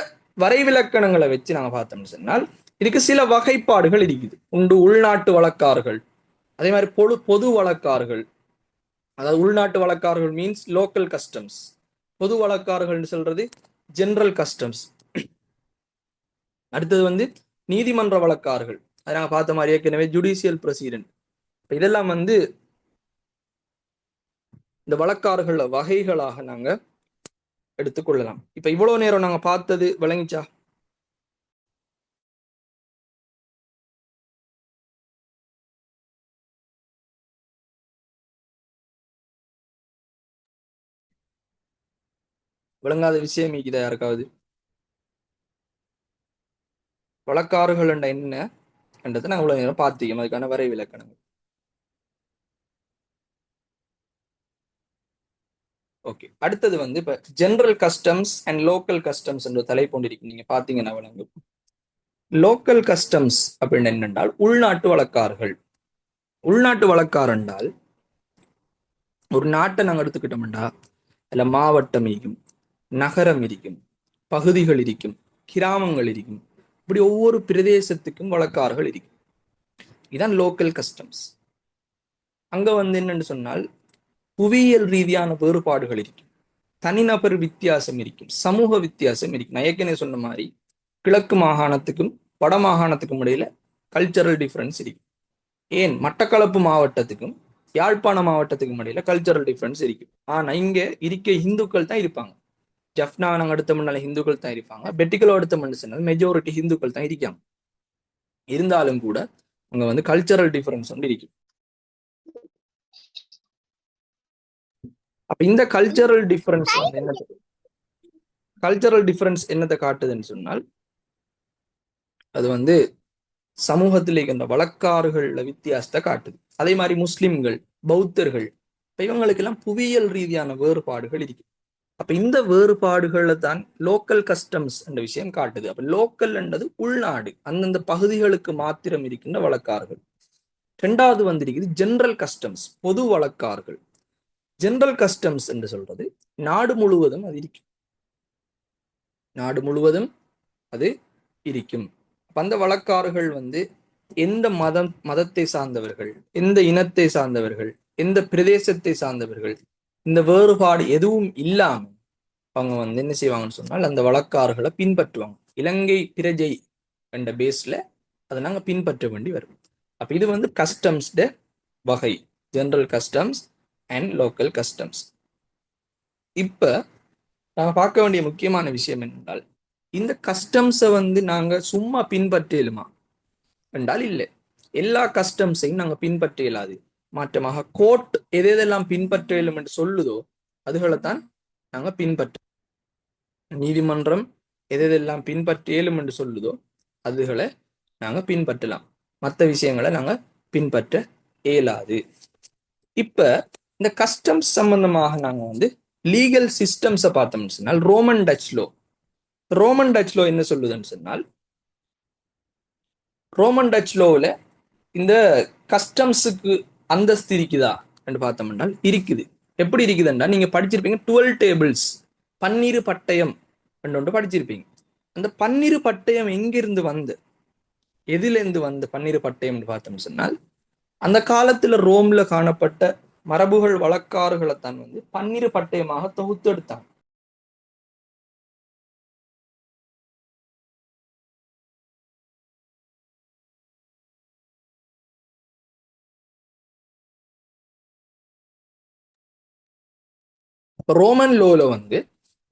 வரைவிலக்கணங்களை வச்சு நாங்க பார்த்தோம்னு சொன்னால் இதுக்கு சில வகைப்பாடுகள் இருக்குது. உண்டு உள்நாட்டு வழக்காறுகள், அதே மாதிரி பொது வழக்காறுகள். அதாவது உள்நாட்டு வழக்காறுகள் மீன்ஸ் லோக்கல் கஸ்டம்ஸ், பொது வழக்காறுகள் சொல்றது ஜெனரல் கஸ்டம்ஸ். அடுத்தது வந்து நீதிமன்ற வழக்காறுகள், அதை நாங்க பார்த்த மாதிரி ஏற்கனவே ஜுடிஷியல் பிரசிடென்ட். இதெல்லாம் வந்து இந்த வழக்காறுகள வகைகளாக நாங்க எடுத்துக்கொள்ளலாம். இப்ப இவ்வளவு நேரம் நாங்க பார்த்தது விளங்கிச்சா? விளங்காத விஷயம் இருக்குதா யாருக்காவது? வழக்காறுகள் என்ன என்றதை நாங்க இவ்வளவு நேரம் பார்த்தீங்க, அதுக்கான வரை விளக்கணங்கள். ஓகே, அடுத்தது வந்து இப்ப general customs and local customs என்ற தலைப்பொண்டிருக்கு. நீங்க பாத்தீங்கன்னா விளங்கும். லோக்கல் கஸ்டம்ஸ் அப்படின்னு என்னென்றால் உள்நாட்டு வழக்காறுகள். உள்நாட்டு வழக்காறு என்றால் ஒரு நாட்டை நாங்க எடுத்துக்கிட்டோம்டா, அதுல மாவட்டம் இருக்கும், நகரம் இருக்கும், பகுதிகள் இருக்கும், கிராமங்கள் இருக்கும். இப்படி ஒவ்வொரு பிரதேசத்துக்கும் வழக்காறுகள் இருக்கும். இதுதான் லோக்கல் கஸ்டம்ஸ். அங்க வந்து என்னன்னு சொன்னால் புவியியல் ரீதியான வேறுபாடுகள் இருக்கும், தனிநபர் வித்தியாசம் இருக்கும், சமூக வித்தியாசம் இருக்கும். நான் ஏற்கனவே சொன்ன மாதிரி கிழக்கு மாகாணத்துக்கும் வட மாகாணத்துக்கும் இடையில கல்ச்சரல் டிஃபரன்ஸ் இருக்கு. ஏன் மட்டக்களப்பு மாவட்டத்துக்கும் யாழ்ப்பாண மாவட்டத்துக்கும் இடையில கல்ச்சரல் டிஃபரன்ஸ் இருக்கு. ஆனா இங்க இருக்க இந்துக்கள் தான் இருப்பாங்க. ஜப்னா நாங்க அடுத்த முன்னால இந்துக்கள் தான் இருப்பாங்க. பெட்டிக்கலோ அடுத்த மண்ணு சொன்னால் மெஜாரிட்டி இந்துக்கள் தான் இருக்காங்க. இருந்தாலும் கூட அங்க வந்து கல்ச்சரல் டிஃபரன்ஸ் வந்து இருக்கு. அப்ப இந்த கல்ச்சரல் டிஃபரன்ஸ் வந்து என்ன, கல்ச்சரல் டிஃபரன்ஸ் என்னத்தை காட்டுதுன்னு சொன்னால் அது வந்து சமூகத்தில் இருக்கின்ற வழக்காறுகள்ல வித்தியாசத்தை காட்டுது. அதே மாதிரி முஸ்லிம்கள், பௌத்தர்கள், இவங்களுக்கெல்லாம் புவியியல் ரீதியான வேறுபாடுகள் இருக்கு. அப்ப இந்த வேறுபாடுகளை தான் லோக்கல் கஸ்டம்ஸ் என்ற விஷயம் காட்டுது. அப்ப லோக்கல் என்றது உள்நாடு, அந்தந்த பகுதிகளுக்கு மாத்திரம் இருக்கின்ற வழக்காறுகள். ரெண்டாவது வந்திருக்குது ஜெனரல் கஸ்டம்ஸ், பொது வழக்காறுகள். ஜெனரல் கஸ்டம்ஸ் என்று சொல்றது நாடு முழுவதும் அது இருக்கும். நாடு முழுவதும் அது இருக்கும். அந்த வழக்காறுகள் வந்து எந்த மதத்தை சார்ந்தவர்கள், எந்த இனத்தை சார்ந்தவர்கள், எந்த பிரதேசத்தை சார்ந்தவர்கள், இந்த வேறுபாடு எதுவும் இல்லாம அவங்க வந்து என்ன செய்வாங்கன்னு சொன்னால் அந்த வழக்காறுகளை பின்பற்றுவாங்க. இலங்கை பிரஜை என்ற பேஸ்ல அதை நாங்க பின்பற்ற வேண்டி வரும். அப்ப இது வந்து கஸ்டம்ஸ் வகை, general customs and local customs. இப்ப நாங்க பார்க்க வேண்டிய முக்கியமான விஷயம் என்னென்றால் இந்த கஸ்டம்ஸை வந்து நாங்க சும்மா பின்பற்றலுமா என்றால் இல்லை. எல்லா கஸ்டம்ஸையும் நாங்க பின்பற்ற இயலாது. மாற்றமாக கோர்ட் எதெல்லாம் பின்பற்ற இயலும் என்று சொல்லுதோ அதுகளைத்தான் நாங்க பின்பற்ற, நீதிமன்றம் எதெல்லாம் பின்பற்ற இயலும் என்று சொல்லுதோ அதுகளை நாங்க பின்பற்றலாம், மற்ற விஷயங்களை நாங்க பின்பற்ற இயலாது. இப்ப இந்த கஸ்டம்ஸ் சம்பந்தமாக நாங்க வந்து லீகல் சிஸ்டம்ஸை பார்த்தோம்னு சொன்னால் Roman touch low. Roman touch low என்ன சொல்லுதுன்னு சொன்னால் ரோமன் டச் லோவில் இந்த கஸ்டம்ஸுக்கு அந்தஸ்து இருக்குதா என்று பார்த்தோம்னால் இருக்குது. எப்படி இருக்குதுன்னா நீங்க படிச்சிருப்பீங்க 12 டேபிள்ஸ், பன்னிரு பட்டயம் ஒன்று படிச்சிருப்பீங்க. அந்த பன்னிரு பட்டயம் எங்கிருந்து வந்து, எதுல இருந்து வந்து பன்னிரு பட்டயம் பார்த்தோம்னு சொன்னால் அந்த காலத்துல ரோம்ல காணப்பட்ட மரபுகள் வழக்காறுகளை தான் வந்து பன்னிரு பட்டயமாக தொகுத்து எடுத்தாங்க. ரோமன் லோல வந்து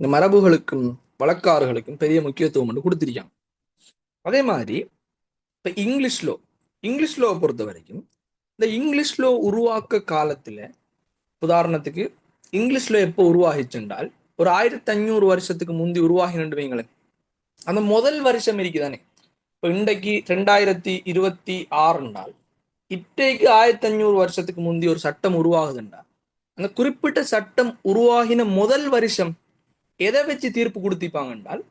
இந்த மரபுகளுக்கும் வழக்காறுகளுக்கும் பெரிய முக்கியத்துவம் வந்து கொடுத்திருக்காங்க. அதே மாதிரி இப்ப இங்கிலீஷ் லோ பொறுத்த வரைக்கும் இந்த இங்கிலீஷ் லோ உருவாக்க காலத்துல, உதாரணத்துக்கு இங்கிலீஷ் லோ எப்போ உருவாகிச்சென்றால் ஒரு 1500 வருஷத்துக்கு முந்தி உருவாகினு வைங்களேன். அந்த முதல் வருஷம் இருக்குதானே, இப்போ இன்றைக்கு 2026 என்றால் இன்றைக்கு 1500 வருஷத்துக்கு முந்தி ஒரு சட்டம் உருவாகுதுண்டா, அந்த குறிப்பிட்ட சட்டம் உருவாகின முதல் வருஷம் எதை வச்சு தீர்ப்பு கொடுத்திப்பாங்க என்றால்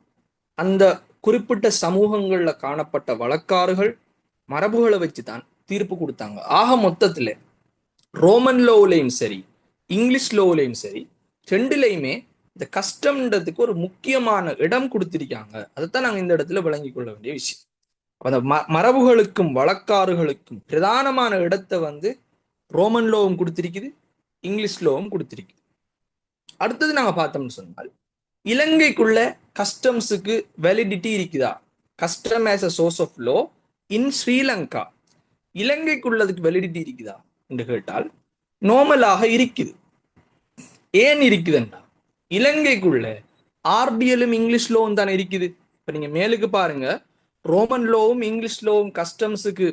அந்த குறிப்பிட்ட சமூகங்கள்ல காணப்பட்ட வழக்காறுகள் மரபுகளை வச்சுதான் தீர்ப்பு கொடுத்தாங்க. ஆக மொத்தத்துல ரோமன் லோவிலையும் சரி இங்கிலீஷ் லோவிலையும் சரி ரெண்டுலையுமே இந்த கஸ்டம்ன்றதுக்கு ஒரு முக்கியமான இடம் கொடுத்திருக்காங்க. அதைத்தான் நாங்க இந்த இடத்துல விளங்கி கொள்ள வேண்டிய விஷயம். அந்த மரபுகளுக்கும் வழக்காறுகளுக்கும் பிரதானமான இடத்தை வந்து ரோமன் லோவும் கொடுத்திருக்குது, இங்கிலீஷ் லோவும் கொடுத்திருக்கு. அடுத்தது நாங்க பார்த்தோம்னு சொன்னால் இலங்கைக்குள்ள கஸ்டம்ஸுக்கு வேலிடிட்டி இருக்குதா, custom as a source of law in Sri Lanka, இலங்கைக்குள்ளதுக்கு வேலிடிட்டி இருக்குதா என்று கேட்டால் நோமலாக இருக்குது. ஏன் இருக்குதுன்னா இலங்கைக்குள்ள ஆர்டிஎலும் இங்கிலீஷ் லோவும் தானே இருக்குது. இப்ப நீங்க மேலுக்கு பாருங்க, ரோமன் லோவும் இங்கிலீஷ் லோவும் கஸ்டம்ஸுக்கு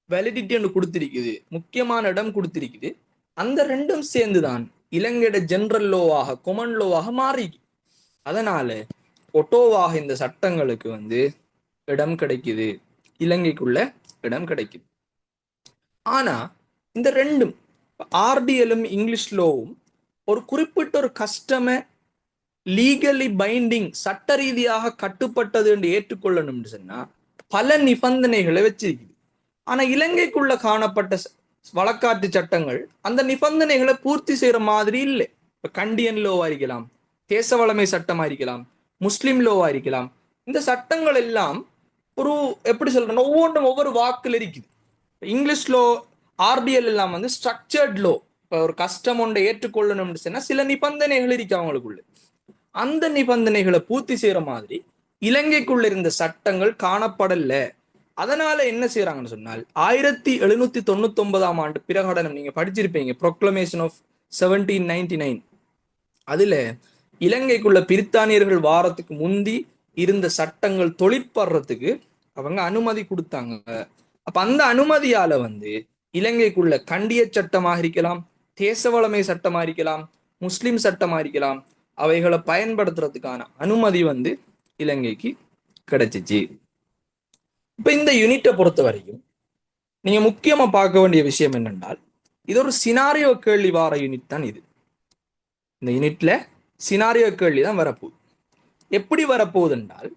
வேலிடிட்டி ஒன்று கொடுத்திருக்குது, முக்கியமான இடம் கொடுத்திருக்குது. அந்த ரெண்டும் சேர்ந்துதான் இலங்கையோட ஜெனரல் லோவாக கொமன் லோவாக மாறி. அதனால ஒட்டோவாக இந்த சட்டங்களுக்கு இடம் கிடைக்குது, இலங்கைக்குள்ள இடம் கிடைக்குது. ஆனா இந்த ரெண்டும் ஆர்டிஎலும் இங்கிலீஷ் லோவும் ஒரு குறிப்பிட்ட ஒரு கஸ்டமை லீகலி பைண்டிங் சட்ட ரீதியாக கட்டுப்பட்டது என்று ஏற்றுக்கொள்ளணும்னு சொன்னா பல நிபந்தனைகளை வச்சிருக்குது. ஆனா இலங்கைக்குள்ள காணப்பட்ட வழக்காட்டு சட்டங்கள் அந்த நிபந்தனைகளை பூர்த்தி செய்யற மாதிரி இல்லை. இப்ப கண்டியன் லோவா இருக்கலாம், தேச வளமை சட்டமா இருக்கலாம், முஸ்லிம் லோவா இருக்கலாம். இந்த சட்டங்கள் எல்லாம் ஒரு எப்படி சொல்றேன்னா ஒவ்வொன்றும் ஒவ்வொரு வாக்குல இருக்குது. இங்கிலீஷ் லோ ஆர்டிஎல் எல்லாம் ஸ்ட்ரக்சர்ட் லோ. இப்போ ஒரு கஸ்டம் ஒன்றை ஏற்றுக்கொள்ளணும்னு சொன்னா சில நிபந்தனைகள் இருக்கு அவங்களுக்குள்ள. அந்த நிபந்தனைகளை பூர்த்தி செய்யற மாதிரி இலங்கைக்குள்ள இருந்த சட்டங்கள் காணப்படல. அதனால என்ன செய்யறாங்கன்னு சொன்னால் 1799 பிரகடனம் நீங்க படிச்சிருப்பீங்க, ப்ரொக்ளமேஷன் ஆஃப் 1799. அதுல இலங்கைக்குள்ள பிரித்தானியர்கள் வாரத்துக்கு முந்தி இருந்த சட்டங்கள் தொழிற்படுறதுக்கு அவங்க அனுமதி கொடுத்தாங்க. அப்ப அந்த அனுமதியால இலங்கைக்குள்ள கண்டிய சட்டமாக இருக்கலாம், தேச வளமை சட்டமா இருக்கலாம், முஸ்லிம் சட்டமா இருக்கலாம், அவைகளை பயன்படுத்துறதுக்கான அனுமதி இலங்கைக்கு கிடைச்சிச்சு. இப்ப இந்த யூனிட்டை பொறுத்த வரைக்கும் நீங்க முக்கியமா பார்க்க வேண்டிய விஷயம் என்னென்றால் இது ஒரு சினாரியோ கேள்வி வார யூனிட் தான். இது இந்த யூனிட்ல சினாரியோ கேள்வி தான் வரப்போகுது. எப்படி வரப்போகுது என்றால்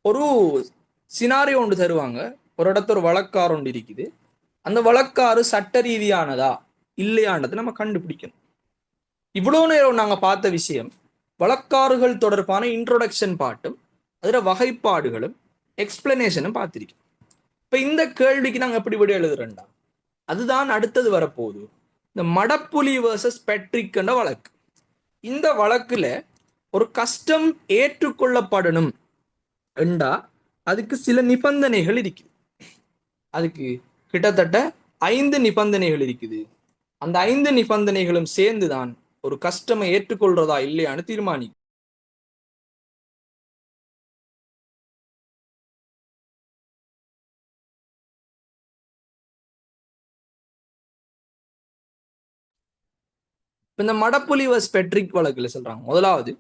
ஒரு சினாரியோ ஒன்று தருவாங்க, ஒரு இடத்துல ஒரு வழக்காறு ஒன்று இருக்குது, அந்த வழக்காறு சட்ட ரீதியானதா இல்லையானதை நம்ம கண்டுபிடிக்கணும். இவ்வளவு நேரம் நாங்க பார்த்த விஷயம் வழக்காறுகள் தொடர்பான இன்ட்ரோடக்ஷன் பாட்டும் அதுல வகைப்பாடுகளும் எக்ஸ்பிளனேஷனும் பார்த்திருக்கோம். இப்ப இந்த கேள்விக்கு நாங்க எப்படி விட எழுதுறோம்டா, அதுதான் அடுத்தது வரப்போகுது. இந்த மடப்புலி வர்சஸ் பெட்ரிக் என்ற வழக்கு. இந்த வழக்குல ஒரு கஸ்டம் ஏற்றுக்கொள்ளப்படணும் என்றா அதுக்கு சில நிபந்தனைகள் இருக்குது. அதுக்கு கிட்டத்தட்ட 5 நிபந்தனைகள் இருக்குது. அந்த 5 நிபந்தனைகளும் சேர்ந்துதான் ஒரு கஸ்டமை ஏற்றுக்கொள்றதா இல்லையான்னு தீர்மானிக்கும். இந்த மடப்புலி வர்சஸ் பெட்ரிக் வழக்குல சொல்றாங்க, முதலாவது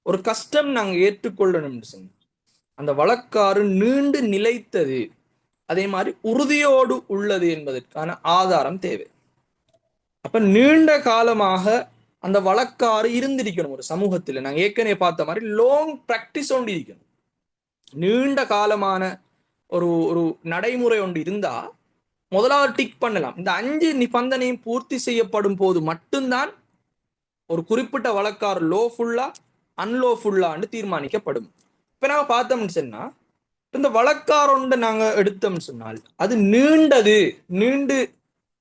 ஒரு கஸ்டம் நாங்க ஏற்றுக்கொள்ளணும்னு சொன்னோம், அந்த வழக்காறு நீண்டு நிலைத்தது, அதே மாதிரி உறுதியோடு உள்ளது என்பதற்கான ஆதாரம் தேவை. அப்ப நீண்ட காலமாக அந்த வழக்காறு இருந்திருக்கணும் ஒரு சமூகத்தில். நாங்க ஏற்கனவே பார்த்த மாதிரி லாங் பிராக்டிஸ் ஒன்று இருக்கணும். நீண்ட காலமான ஒரு ஒரு நடைமுறை ஒன்று இருந்தா முதலாவது டிக் பண்ணலாம். இந்த 5 நிபந்தனையும் பூர்த்தி செய்யப்படும் போது மட்டும்தான் ஒரு குறிப்பிட்ட வழக்காறு லோஃபுல்லா அன்லோஃபுல்லான்னு தீர்மானிக்கப்படும். இப்ப நாங்க பார்த்தோம்னு சொன்னா இந்த வழக்காரொண்ட நாங்க எடுத்தோம்னு சொன்னால் அது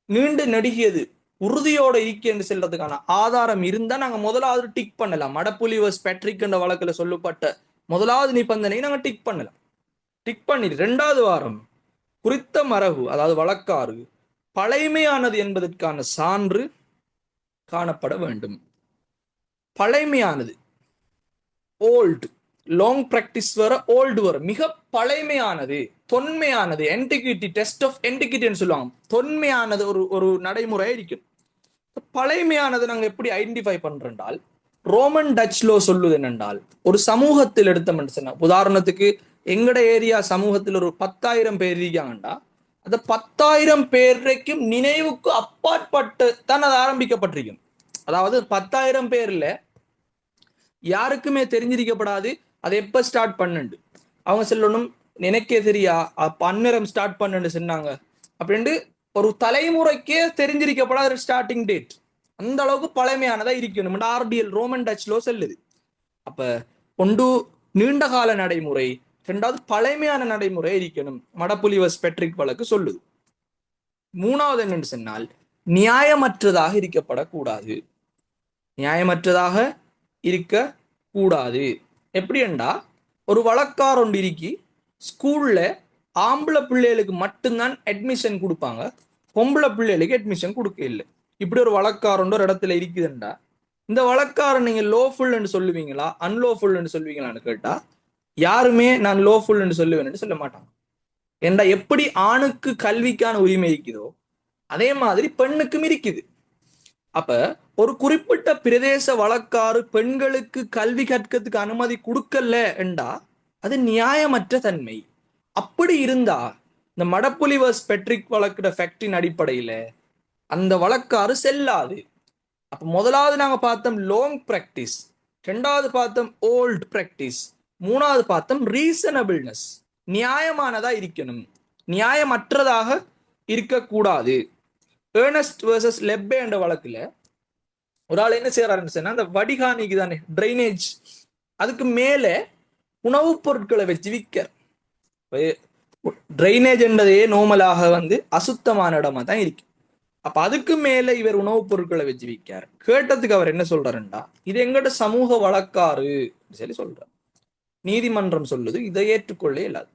நீண்டு நெடுகியது உறுதியோட என்று செல்றதுக்கான ஆதாரம் இருந்தா நாங்க முதலாவது டிக் பண்ணலாம். மடப்புலி வர்சஸ் பெட்ரிக் என்ற வழக்குல சொல்லப்பட்ட முதலாவது நிபந்தனை நாங்க டிக் பண்ணலாம். டிக் பண்ணி 2வது வாரம் குறித்த மரபு அதாவது வழக்காறு பழைமையானது என்பதற்கான சான்று காணப்பட வேண்டும். பழைமையானது ஓல்டு, லாங் பிராக்டிஸ் வர ஓல்டு வர, மிக பழைமையானது, தொன்மையானது, என்டிகிட்டி, டெஸ்ட் ஆஃப் என்டிகிட்டின்னு சொல்லுவாங்க. தொன்மையானது ஒரு நடைமுறை இருக்கும். பழைமையானது நாங்க எப்படி ஐடென்டிஃபை பண்றோம்னால் ரோமன் டச் லோ சொல்லுது என்னென்றால் ஒரு சமூகத்தில் எடுத்தோம்னு சொன்னா, உதாரணத்துக்கு எங்கட ஏரியா சமூகத்தில் ஒரு 10,000 பேர் இருக்காங்கண்டா, அந்த 10,000 பேருக்கும் நினைவுக்கு அப்பாற்பட்டு தான் அது ஆரம்பிக்கப்பட்டிருக்கும். அதாவது 10,000 பேர்ல யாருக்குமே தெரிஞ்சிருக்கப்படாது அதை எப்ப ஸ்டார்ட் பண்ணுண்டு. அவங்க சொல்லணும் எனக்கே தெரியா அந்நேரம் ஸ்டார்ட் பண்ணுன்னு சொன்னாங்க அப்படின்ட்டு ஒரு தலைமுறைக்கே தெரிஞ்சிருக்கப்படாத ஸ்டார்டிங் டேட். அந்த அளவுக்கு பழமையானதா இருக்கணும் ஆர்டிஎல் ரோமன் டச் லோ சொல்லுது. அப்ப ஒன்று நீண்ட கால நடைமுறை, 2வது பழமையான நடைமுறை இருக்கணும் மடப்புலி வர்சஸ் பெட்ரிக் வழக்கு சொல்லுது. 3வது என்னன்னு சொன்னால் நியாயமற்றதாக இருக்கப்படக்கூடாது. நியாயமற்றதாக இருக்க கூடாது. எப்படி என்றா ஒரு வழக்கார் ஒன்று இருக்கி ஸ்கூல்ல ஆம்பளை பிள்ளைகளுக்கு மட்டும்தான் அட்மிஷன் கொடுப்பாங்க, பொம்பளை பிள்ளைகளுக்கு அட்மிஷன் கொடுக்க இல்லை. இப்படி ஒரு வழக்காரன் ஒரு இடத்துல இருக்குதுண்டா, இந்த வழக்காரன் நீங்க லோஃபுல்னு சொல்லுவீங்களா அன்லோஃபுல்னு சொல்லுவீங்களான்னு கேட்டா யாருமே நான் லோஃபுல்னு சொல்லுவேன்னு சொல்ல மாட்டாங்க. ஏண்டா எப்படி ஆணுக்கு கல்விக்கான உரிமை இருக்குதோ அதே மாதிரி பெண்ணுக்கும் இருக்குது. அப்ப ஒரு குறிப்பிட்ட பிரதேச வழக்காறு பெண்களுக்கு கல்வி கற்கிறதுக்கு அனுமதி கொடுக்கல என்றா அது நியாயமற்ற தன்மை. அப்படி இருந்தா இந்த மடப்புலி வர்ஸ் பெட்ரிக் வழக்குற ஃபேக்டின் அடிப்படையில அந்த வழக்காறு செல்லாது. அப்ப முதலாவது நாங்க பார்த்தோம் லாங் பிராக்டிஸ், ரெண்டாவது பார்த்தோம் ஓல்ட் பிராக்டிஸ், மூணாவது பார்த்தோம் ரீசனபிள்னஸ், நியாயமானதா இருக்கணும், நியாயமற்றதாக இருக்கக்கூடாது. ஏர்னஸ்ட் வர்சஸ் லெப்பே என்ற வழக்குல ஒரு ஆள் என்ன செய்யறாருன்னு சொன்னா, அந்த வடிகாணிக்கு தானே ட்ரைனேஜ், அதுக்கு மேல உணவுப் பொருட்களை வச்சு விற்க. ட்ரைனேஜ் என்றதே நோமலாக அசுத்தமான இடமா தான் இருக்கு. அப்ப அதுக்கு மேல இவர் உணவுப் பொருட்களை வச்சு விற்கார். கேட்டதுக்கு அவர் என்ன சொல்றாருண்டா, இது எங்கட சமூக வழக்காறு சொல்லி சொல்றார். நீதிமன்றம் சொல்லுது இதை ஏற்றுக்கொள்ள இயலாது.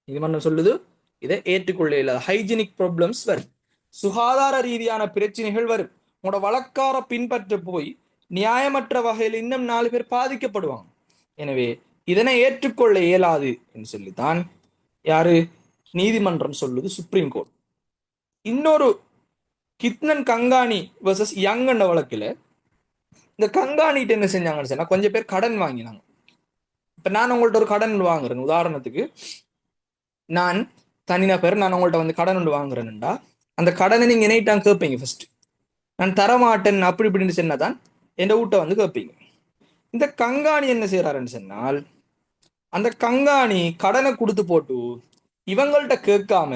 நீதிமன்றம் சொல்லுது இதை ஏற்றுக்கொள்ள இயலாது. ஹைஜீனிக் ப்ராப்ளம்ஸ் வரும், சுகாதார ரீதியான பிரச்சனைகள் வரும். உங்களோட வழக்கார பின்பற்ற போய் நியாயமற்ற வகையில் இன்னும் 4 பேர் பாதிக்கப்படுவாங்க. எனவே இதனை ஏற்றுக்கொள்ள இயலாது என்று சொல்லித்தான் யாரு நீதிமன்றம் சொல்லுது, சுப்ரீம் கோர்ட். இன்னொரு கித்னன் கங்காணி வர்சஸ் யங் என்ற வழக்குல இந்த கங்காணிட்டு என்ன செஞ்சாங்கன்னு சொன்னா, கொஞ்சம் பேர் கடன் வாங்கினாங்க. இப்ப நான் உங்கள்ட்ட ஒரு கடன் வாங்குறேன், உதாரணத்துக்கு நான் தனிநபர், நான் உங்கள்ட்ட கடன் ஒன்று வாங்குறேன்டா, அந்த கடனை நீங்க என்னைட்டான் கேட்பீங்க. ஃபர்ஸ்ட் நான் தரமாட்டேன் அப்படி இப்படின்னு சொன்னதான் என் வீட்டை கேட்பீங்க. இந்த கங்காணி என்ன செய்யறாருன்னு சொன்னால், அந்த கங்காணி கடனை கொடுத்து போட்டு இவங்கள்ட்ட கேட்காம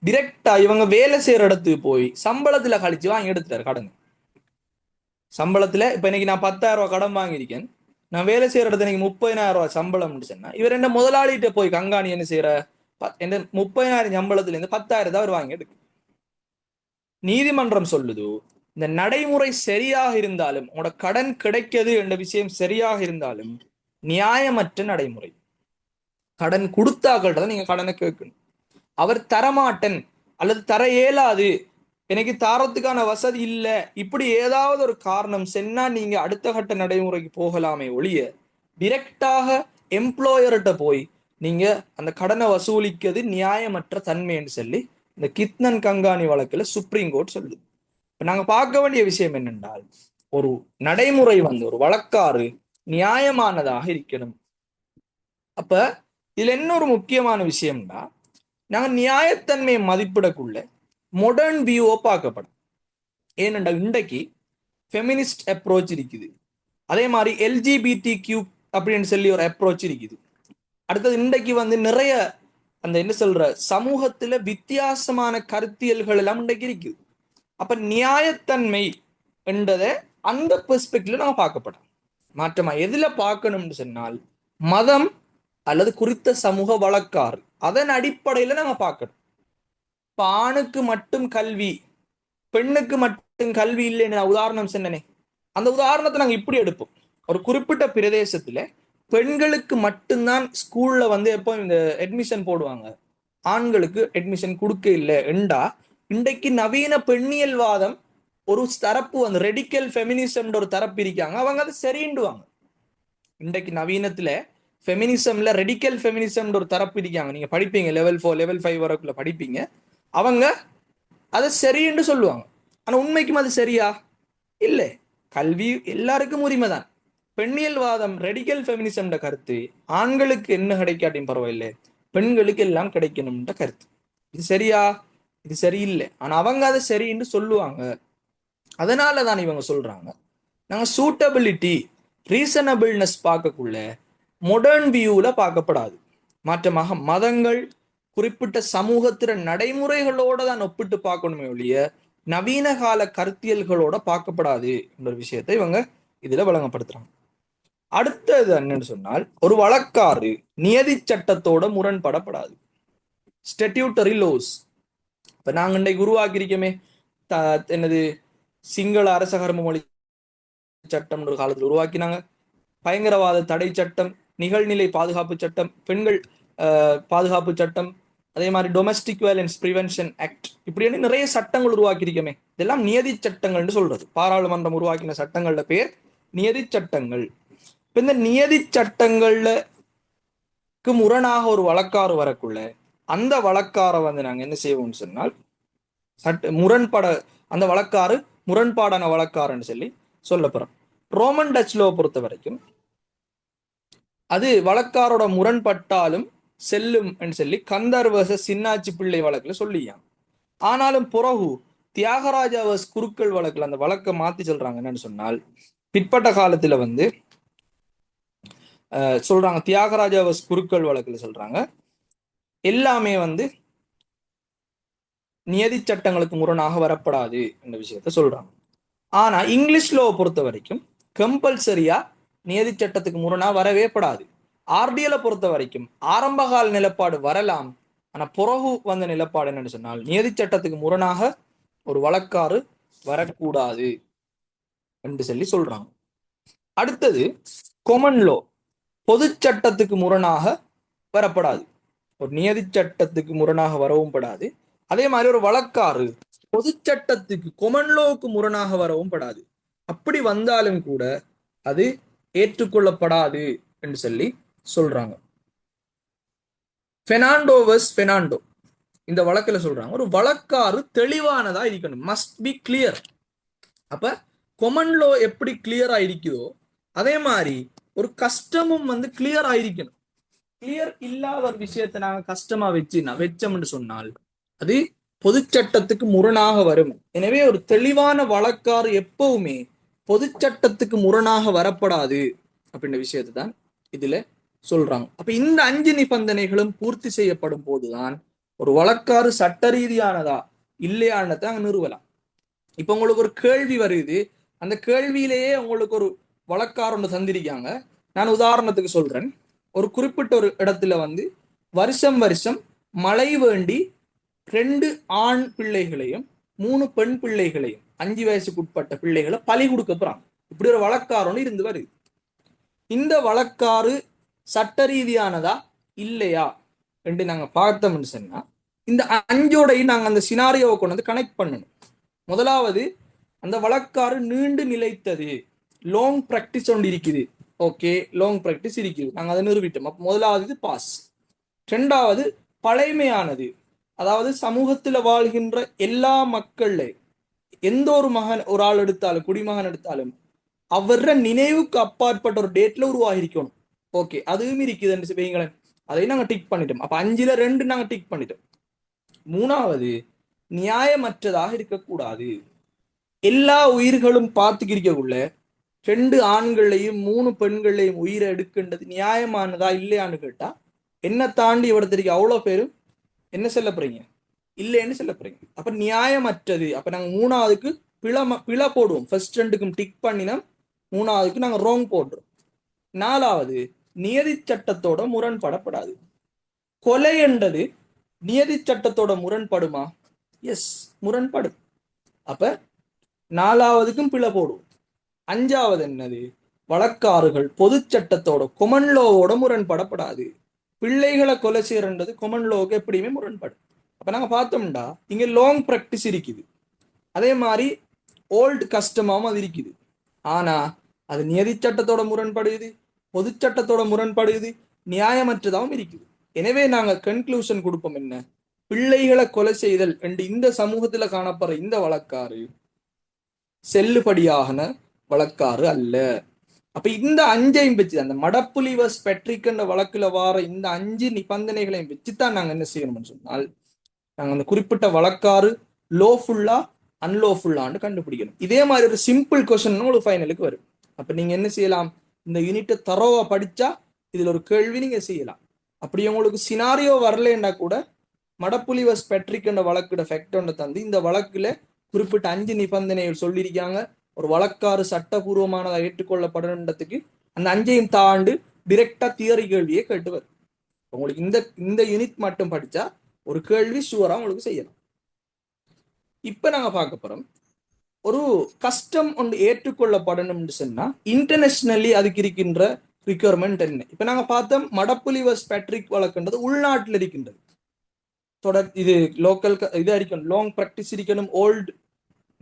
டிரெக்டா இவங்க வேலை செய்யற இடத்துக்கு போய் சம்பளத்துல கழிச்சு வாங்கி எடுத்துட்டாரு கடன். சம்பளத்துல இப்ப இன்னைக்கு நான் 10,000 ரூபாய் கடன் வாங்கியிருக்கேன், நான் வேலை செய்யற இடத்துல இன்னைக்கு 30,000 ரூபாய் சம்பளம் சொன்னா, இவர் என்ன முதலாளிகிட்ட போய் கங்காணி என்ன செய்யற, என்ன 30,000 சம்பளத்துல இருந்து 10,000 அவர் வாங்கி எடுக்கு. நீதிமன்றம் சொல்லுது இந்த நடைமுறை சரியாக இருந்தாலும், உங்களோட கடன் கிடைக்கிறது என்ற விஷயம் சரியாக இருந்தாலும் நியாயமற்ற நடைமுறை. கடன் கொடுத்தாக்கள்தான் நீங்க கடனை கேட்கணும். அவர் தரமாட்டன் அல்லது தர இயலாது, எனக்கு தாரத்துக்கான வசதி இல்லை, இப்படி ஏதாவது ஒரு காரணம் சொன்னா நீங்க அடுத்த கட்ட நடைமுறைக்கு போகலாமே ஒழிய டிரெக்டாக எம்ப்ளாயர்கிட்ட போய் நீங்க அந்த கடனை வசூலிக்கிறது நியாயமற்ற தன்மைன்னு சொல்லி இந்த கித்னன் கங்காணி வழக்குல சுப்ரீம் கோர்ட் சொல்லுது. இப்ப நாங்க பார்க்க வேண்டிய விஷயம் என்னென்றால், ஒரு நடைமுறை ஒரு வழக்காறு நியாயமானதாக இருக்கணும். அப்ப இதுல இன்னொரு முக்கியமான விஷயம்னா, நாங்க நியாயத்தன்மையை மதிப்பிடக்குள்ள மாடர்ன் வியூவை பார்க்கப்படும். ஏனென்றா இன்றைக்கு ஃபெமினிஸ்ட் அப்ரோச் இருக்குது, அதே மாதிரி LGBTQ அப்படின்னு சொல்லி ஒரு அப்ரோச் இருக்குது. அடுத்தது இன்றைக்கு நிறைய அந்த என்ன சொல்ற சமூகத்துல வித்தியாசமான கருத்தியல்கள் எல்லாம் இன்றைக்கு இருக்குது. அப்ப நியாயத்தன்மை என்றதை அந்த பெர்ஸ்பெக்டிவ்ல நாம பார்க்கப்படும். மாற்றமா எதுல பார்க்கணும்னு சொன்னால், மதம் அல்லது குறித்த சமூக வழக்காறு அதன் அடிப்படையில நாம பார்க்கணும். இப்ப ஆணுக்கு மட்டும் கல்வி, பெண்ணுக்கு மட்டும் கல்வி இல்லைன்னு நான் உதாரணம் சொன்னனே, அந்த உதாரணத்தை நாங்க இப்படி எடுப்போம். ஒரு குறிப்பிட்ட பிரதேசத்துல பெண்களுக்கு மட்டும்தான் ஸ்கூல்ல எப்போ இந்த அட்மிஷன் போடுவாங்க, ஆண்களுக்கு அட்மிஷன் கொடுக்க இல்லை என்றா, இன்றைக்கு நவீன பெண்ணியல்வாதம் ஒரு தரப்பு ரெடிக்கல் ஃபெமினிசம் ஒரு தரப்பு இருக்காங்க, அவங்க அதை சரிண்டுவாங்க. இன்றைக்கு நவீனத்துல ஃபெமினிசம்ல ரெடிக்கல் ஃபெமினிசம் ஒரு தரப்பு இருக்காங்க, நீங்க படிப்பீங்க லெவல் 4 லெவல் 5 வரைக்குள்ள படிப்பீங்க, அவங்க அதை சரின்னு சொல்லுவாங்க. ஆனா உண்மைக்கும் அது சரியா இல்லை. கல்வி எல்லாருக்கும் உரிமை தான். பெண்ணியல்வாதம் ரெடிக்கல் ஃபெமினிசம் கருத்து ஆண்களுக்கு என்ன கிடைக்காட்டியும் பரவாயில்லை, பெண்களுக்கு எல்லாம் கிடைக்கணும்ன்ற கருத்து. இது சரியா? இது சரியில்லை. ஆனா அவங்க அதை சரின்னு சொல்லுவாங்க. அதனாலதான் இவங்க சொல்றாங்க நாங்க சூட்டபிலிட்டி ரீசனபிள்னஸ் பார்க்கக்குள்ள மாடர்ன் வியூல பார்க்கப்படாது. மாற்றமாக மதங்கள் குறிப்பிட்ட சமூகத்திற நடைமுறைகளோட தான் ஒப்பிட்டு பார்க்கணுமே ஒழிய நவீன கால கருத்தியல்களோட பார்க்கப்படாது என்ற விஷயத்தை இவங்க இதுல வழங்கப்படுத்துறாங்க. அடுத்தது என்னன்னு சொன்னால், ஒரு வழக்காறு நியதி சட்டத்தோட முரண்படப்படாது. ஸ்டெட்யூட்டரி லோஸ். இப்ப நாங்க இன்றைக்கு உருவாக்கியிருக்கோமே என்னது சிங்கள அரசகர்ம மொழி சட்டம் ஒரு காலத்தில் உருவாக்கினாங்க, பயங்கரவாத தடை சட்டம், நிகழ்நிலை பாதுகாப்பு சட்டம், பெண்கள் பாதுகாப்பு சட்டம், அதே மாதிரி டொமஸ்டிக் வயலன்ஸ் ப்ரிவென்ஷன் ஆக்ட், இப்படின்னு நிறைய சட்டங்கள் உருவாக்கியிருக்கமே. இதெல்லாம் நியதி சட்டங்கள்னு சொல்றது. பாராளுமன்றம் உருவாக்கின சட்டங்களோட பேர் நியதி சட்டங்கள். இப்ப இந்த நியதி சட்டங்களுக்கு முரணாக ஒரு வழக்காறு வரக்குள்ள அந்த வழக்காரை வந்து நாங்க என்ன செய்வோம்னு சொன்னால் அந்த வழக்காறு முரண்பாடான வழக்காறுன்னு சொல்லி சொல்ல போறோம். ரோமன் டச் லோ பொறுத்த வரைக்கும் அது வழக்காரோட முரண்பட்டாலும் செல்லும் சொல்லி கந்தர் வர்சஸ் சின்னாச்சி பிள்ளை வழக்குல சொல்லியான். ஆனாலும் பிறகு தியாகராஜா வர்ஸ் குருக்கள் வழக்குல அந்த வழக்கை மாத்தி சொல்றாங்க. என்னன்னு சொன்னால் பிற்பட்ட காலத்துல வந்து சொல்றாங்க, தியாகராஜா வர்ஸ் குருக்கள் வழக்குல சொல்றாங்க எல்லாமே வந்து நியதி சட்டங்களுக்கு முரணாக வரப்படாது என்ற விஷயத்த சொல்றாங்க. ஆனா இங்கிலீஷ் லோ பொறுத்த வரைக்கும் கம்பல்சரியா நியதி சட்டத்துக்கு முரணா வரவே படாது. ஆர்டிஎலை பொறுத்த வரைக்கும் ஆரம்பகால நிலப்பாடு வரலாம், ஆனா புறகு வந்த நிலப்பாடு என்னன்னு சொன்னால் நியதி சட்டத்துக்கு முரணாக ஒரு வழக்காறு வரக்கூடாது என்று சொல்லி சொல்றாங்க. அடுத்தது கொமன் லோ, பொது சட்டத்துக்கு முரணாக வரப்படாது. ஒரு நியதி சட்டத்துக்கு முரணாக வரவும் படாது. அதே மாதிரி ஒரு வழக்காறு பொது சட்டத்துக்கு கொமன் லோவுக்கு முரணாக வரவும் படாது. அப்படி வந்தாலும் கூட அது ஏற்றுக்கொள்ளப்படாது என்று சொல்லி சொல்றாங்க. பெர்னாண்டோ வர்ஸ் பெர்னாண்டோ இந்த வழக்குல சொல்றாங்க ஒரு வழக்காறு தெளிவானதா இருக்கணும், மஸ்ட் பி கிளியர். அப்ப கொமன் லோ எப்படி கிளியரா இருக்குதோ அதே மாதிரி ஒரு கஸ்டமும் வந்து கிளியர் ஆயிருக்கணும். கிளியர் இல்லாத ஒரு விஷயத்தை நாங்க கஷ்டமா வச்சோம்னு சொன்னால் அது பொது சட்டத்துக்கு முரணாக வரும். எனவே ஒரு தெளிவான வழக்காறு எப்பவுமே பொது சட்டத்துக்கு முரணாக வரப்படாது அப்படின்ற விஷயத்தை தான் இதுல சொல்றாங்க. அப்ப இந்த 5 நிபந்தனைகளும் பூர்த்தி செய்யப்படும் போதுதான் ஒரு வழக்காறு சட்ட ரீதியானதா இல்லையானதை அங்க நிறுவலாம். இப்ப உங்களுக்கு ஒரு கேள்வி வருது, அந்த கேள்வியிலேயே உங்களுக்கு ஒரு வழக்காறு ஒன்று தந்திருக்காங்க. நான் உதாரணத்துக்கு சொல்றேன். ஒரு குறிப்பிட்ட ஒரு இடத்துல வந்து வருஷம் மழை வேண்டி 2 ஆண் பிள்ளைகளையும் 3 பெண் பிள்ளைகளையும் 5 வயசுக்கு உட்பட்ட பிள்ளைகளை பலி கொடுக்க போறாங்க. இப்படி ஒரு வழக்காறு ஒன்று இருந்து வருது. இந்த வழக்காறு சட்ட ரீதியானதா இல்லையா என்று நாங்க பார்த்தோம்னு சொன்னா இந்த 5ஓடையும் நாங்க அந்த சினாரியோவை கொண்டு வந்து கனெக்ட் பண்ணணும். முதலாவது, அந்த வழக்காறு நீண்டு நிலைத்தது, லாங் பிராக்டிஸ் ஒன்று இருக்குது. ஓகே, லாங் பிராக்டிஸ் இருக்குது, நாங்க அதை நிரூபித்தோம். அப்ப முதலாவது பாஸ். 2வது பழைமையானது, அதாவது சமூகத்துல வாழ்கின்ற எல்லா மக்கள்ல எந்த ஒரு மகன் ஒரு ஆள் எடுத்தாலும் குடிமகன் எடுத்தாலும் அவர நினைவுக்கு அப்பாற்பட்ட ஒரு டேட்ல உருவாகிருக்கணும். ஓகே, அதுவும் இருக்குதுன்னு வைங்களேன். அதையும் நாங்க டிக் பண்ணிட்டோம். அப்ப 5ல் 2 நாங்க டிக் பண்ணிட்டோம். 3வது, நியாயமற்றதாக இருக்கக்கூடாது. எல்லா உயிர்களும் பார்த்துக்கிறிக்கக்குள்ள 2 ஆண்களையும் 3 பெண்களையும் உயிரை எடுக்கின்றது நியாயமானதா இல்லையான்னு கேட்டா என்ன தாண்டி இவரத்திற்கு அவ்வளவு பேரும் என்ன சொல்ல போறீங்க, இல்லைன்னு சொல்ல போறீங்க. அப்ப நியாயமற்றது. அப்ப நாங்க 3வதுக்கு பிழை போடுவோம். ஃபர்ஸ்ட் 2க்கும் டிக் பண்ணினா 3வதுக்கு நாங்க ரோங் போடுறோம். 4வது, நியதி சட்டத்தோட முரண்படப்படாது. கொலை என்றது நியதி சட்டத்தோட முரண்படுமா? எஸ், முரண்படும். அப்ப 4வதுக்கும் பிழை போடுவோம். 5வது என்னது, வழக்காறுகள் பொது சட்டத்தோட கொமன் லோவோட முரண்படப்படாது. பிள்ளைகளை கொலை செய்யறது கொமன் லோவுக்கு எப்படியுமே முரண்படும். அப்ப நாங்க பார்த்தோம்டா இங்க லாங் பிராக்டிஸ் இருக்குது, அதே மாதிரி ஓல்டு கஸ்டமாவும் அது இருக்குது. ஆனா அது நியதி சட்டத்தோட முரண்படுது, பொது சட்டத்தோட முரண்படுது, நியாயமற்றதாகவும் இருக்குது. எனவே நாங்க கன்க்ளூஷன் கொடுப்போம் என்ன, பிள்ளைகளை கொலை செய்தல் என்று இந்த சமூகத்துல காணப்படுற இந்த வழக்காறு செல்லுபடியான வழக்காறு அல்ல. அப்ப இந்த 5ஐயும் வச்சு, அந்த மடப்புலி வர்ஸ் பெட்ரிக் என்ற வழக்குல வார இந்த 5 நிபந்தனைகளையும் வச்சுதான் நாங்க என்ன செய்யணும்னு சொன்னால் நாங்க அந்த குறிப்பிட்ட வழக்காறு லோஃபுல்லா அன்லோஃபுல்லான்னு கண்டுபிடிக்கணும். இதே மாதிரி ஒரு சிம்பிள் கொஸ்டின் ஒரு ஃபைனலுக்கு வரும். அப்ப நீங்க என்ன செய்யலாம், இந்த யூனிட்டை தரோவா படிச்சா இதுல ஒரு கேள்வி நீங்க செய்யலாம். அப்படி உங்களுக்கு சினாரியோ வரலன்னா கூட மடப்புலி வர்ஸ் பெட்ரிக் என்ற வழக்குட ஃபேக்ட் ஒன்று தந்து இந்த வழக்குல குறிப்பிட்ட 5 நிபந்தனைகள் சொல்லியிருக்காங்க. ஒரு வழக்காறு சட்டபூர்வமானதை ஏற்றுக்கொள்ளப்படுறதுக்கு அந்த 5ஐயும் தாண்டு டிரெக்டா தியரி கேள்வியே கேட்டுவர். உங்களுக்கு இந்த யூனிட் மட்டும் படிச்சா ஒரு கேள்வி ஷுவரா உங்களுக்கு செய்யலாம். இப்ப நாங்க பார்க்க போறோம், ஒரு கஸ்டம் ஒன்று ஏற்றுக்கொள்ளப்படணும்னு சொன்னா இன்டர்நேஷனலி அதுக்கு இருக்கின்ற ரிக்வயர்மெண்ட் என்ன. இப்ப நாங்க பார்த்தோம் மடப்புலி வர்ஸ் பெட்ரிக் வழக்குன்றது உள்நாட்டில் இருக்கின்றது. தொடர் இது லோக்கல் இது இருக்கணும், லாங் பிராக்டிஸ் இருக்கணும், ஓல்டு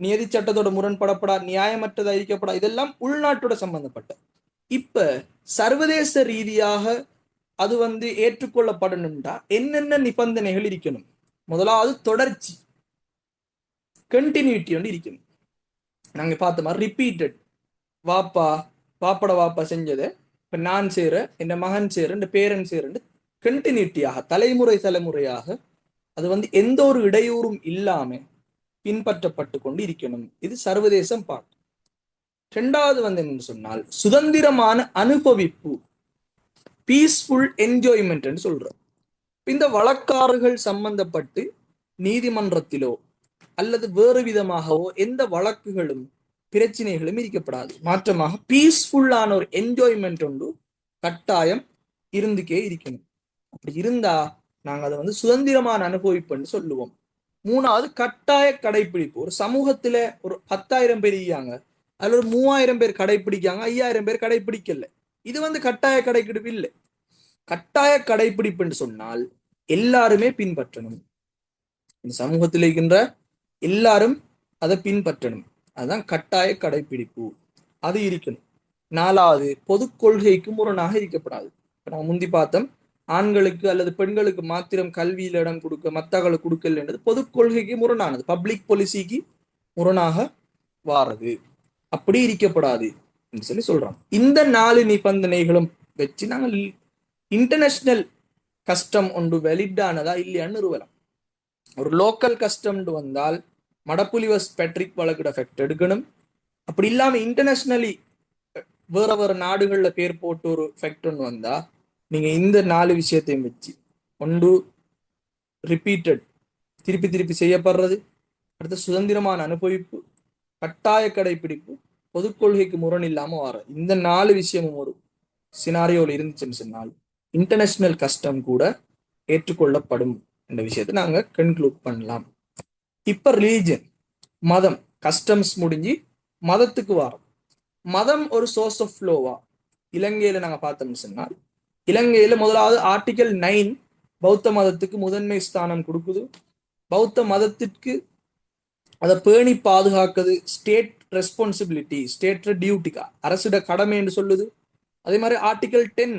நியதி சட்டத்தோட முரண்படப்படா, நியாயமற்றதா இருக்கப்படா, இதெல்லாம் உள்நாட்டோட சம்பந்தப்பட்ட. இப்ப சர்வதேச ரீதியாக அது ஏற்றுக்கொள்ளப்படணும்டா என்னென்ன நிபந்தனைகள் இருக்கணும்? முதலாவது தொடர்ச்சி, கண்டினியூட்டி இருக்கணும். நாங்க பார்த்த மாதிரி ரிப்பீட்டட், வாப்பட வாப்பா செஞ்சதை இப்ப நான் செய்யறேன், என் மகன் செய்யறேன், என் பேரன் செய்யறேன், கண்டினியூட்டியாக தலைமுறையாக அது எந்த ஒரு இடையூறும் இல்லாம பின்பற்றப்பட்டு கொண்டு இருக்கணும். இது சர்வதேசம் பார்க்கும். இரண்டாவது என்னன்னு சொன்னால் சுதந்திரமான அனுபவிப்பு, பீஸ்ஃபுல் என்ஜாய்மெண்ட் சொல்றோம். இந்த வழக்காறுகள் சம்பந்தப்பட்டு நீதிமன்றத்திலோ அல்லது வேறு விதமாகவோ எந்த வழக்குகளும் பிரச்சனைகளும் இருக்கப்படாது. மாற்றமாக பீஸ்ஃபுல்லான ஒரு என்ஜாய்மெண்ட் ஒன்று கட்டாயம் இருந்துக்கே இருக்கணும். அப்படி இருந்தா நாங்க அதை சுதந்திரமான அனுபவிப்புன்னு சொல்லுவோம். மூணாவது கட்டாய கடைபிடிப்பு. ஒரு சமூகத்துல ஒரு 10,000 பேர் இருக்காங்க, அதுல ஒரு 3,000 பேர் கடைபிடிக்காங்க, 5,000 பேர் கடைபிடிக்கல. இது கட்டாய கடைபிடிப்பு இல்லை. கட்டாய கடைபிடிப்புன்னு சொன்னால் எல்லாருமே பின்பற்றணும். இந்த சமூகத்தில் இருக்கின்ற எல்லாரும் அதை பின்பற்றணும். அதுதான் கட்டாய கடைபிடிப்பு, அது இருக்கணும். நாலாவது பொது கொள்கைக்கு முரணாக இருக்கப்படாது. நம்ம முந்தி பார்த்தோம், ஆண்களுக்கு அல்லது பெண்களுக்கு மாத்திரம் கல்வியில இடம் கொடுக்க மத்தவர்களுக்கு கொடுக்கல என்றது பொது கொள்கைக்கு முரணானது, பப்ளிக் பாலிசிக்கு முரணாக வாரது. அப்படி இருக்கப்படாது என்று சொல்றாங்க. இந்த 4 நிபந்தனைகளும் வச்சு நாங்கள் இன்டர்நேஷனல் கஸ்டம் ஒன்று வெலிட்டானதா இல்லையான்னு நிறுவலாம். ஒரு லோக்கல் கஸ்டம் வந்தால் மடப்புலிவஸ் பேட்ரிக் வழக்கு எஃபெக்ட் எடுக்கணும். அப்படி இல்லாம இன்டர்நேஷனலி வேற நாடுகள்ல பேர் போட்டு ஒரு எஃபெக்ட் ஒன்று வந்தா நீங்க இந்த 4 விஷயத்தையும் வச்சு, ஒன்று ரிப்பீட்டட் திருப்பி செய்யப்படுறது, அடுத்த சுதந்திரமான அனுபவிப்பு, கட்டாய கடைபிடிப்பு, பொது கொள்கைக்கு முரண் இல்லாம வர, இந்த 4 விஷயமும் ஒரு சினாரியோல இருந்துச்சுன்னு சொன்னால் இன்டர்நேஷனல் கஸ்டம் கூட ஏற்றுக்கொள்ளப்படும் என்ற விஷயத்தை நாங்க கன்க்ளூட் பண்ணலாம். இப்ப ரிலீஜன், மதம், கஸ்டம்ஸ் முடிஞ்சு மதத்துக்கு வரோம். மதம் ஒரு சோர்ஸ் ஆஃப் ஃப்ளோவா இலங்கையில நாங்க பார்த்தோம்னு சொன்னால், இலங்கையில முதலாவது ஆர்டிகல் 9 பௌத்த மதத்துக்கு முதன்மை ஸ்தானம் கொடுக்குது. பௌத்த மதத்திற்கு அதை பேணி பாதுகாக்குது ஸ்டேட் ரெஸ்பான்சிபிலிட்டி, ஸ்டேட் டியூட்டிக்கா, அரசிட கடமை என்று சொல்லுது. அதே மாதிரி ஆர்டிகல் 10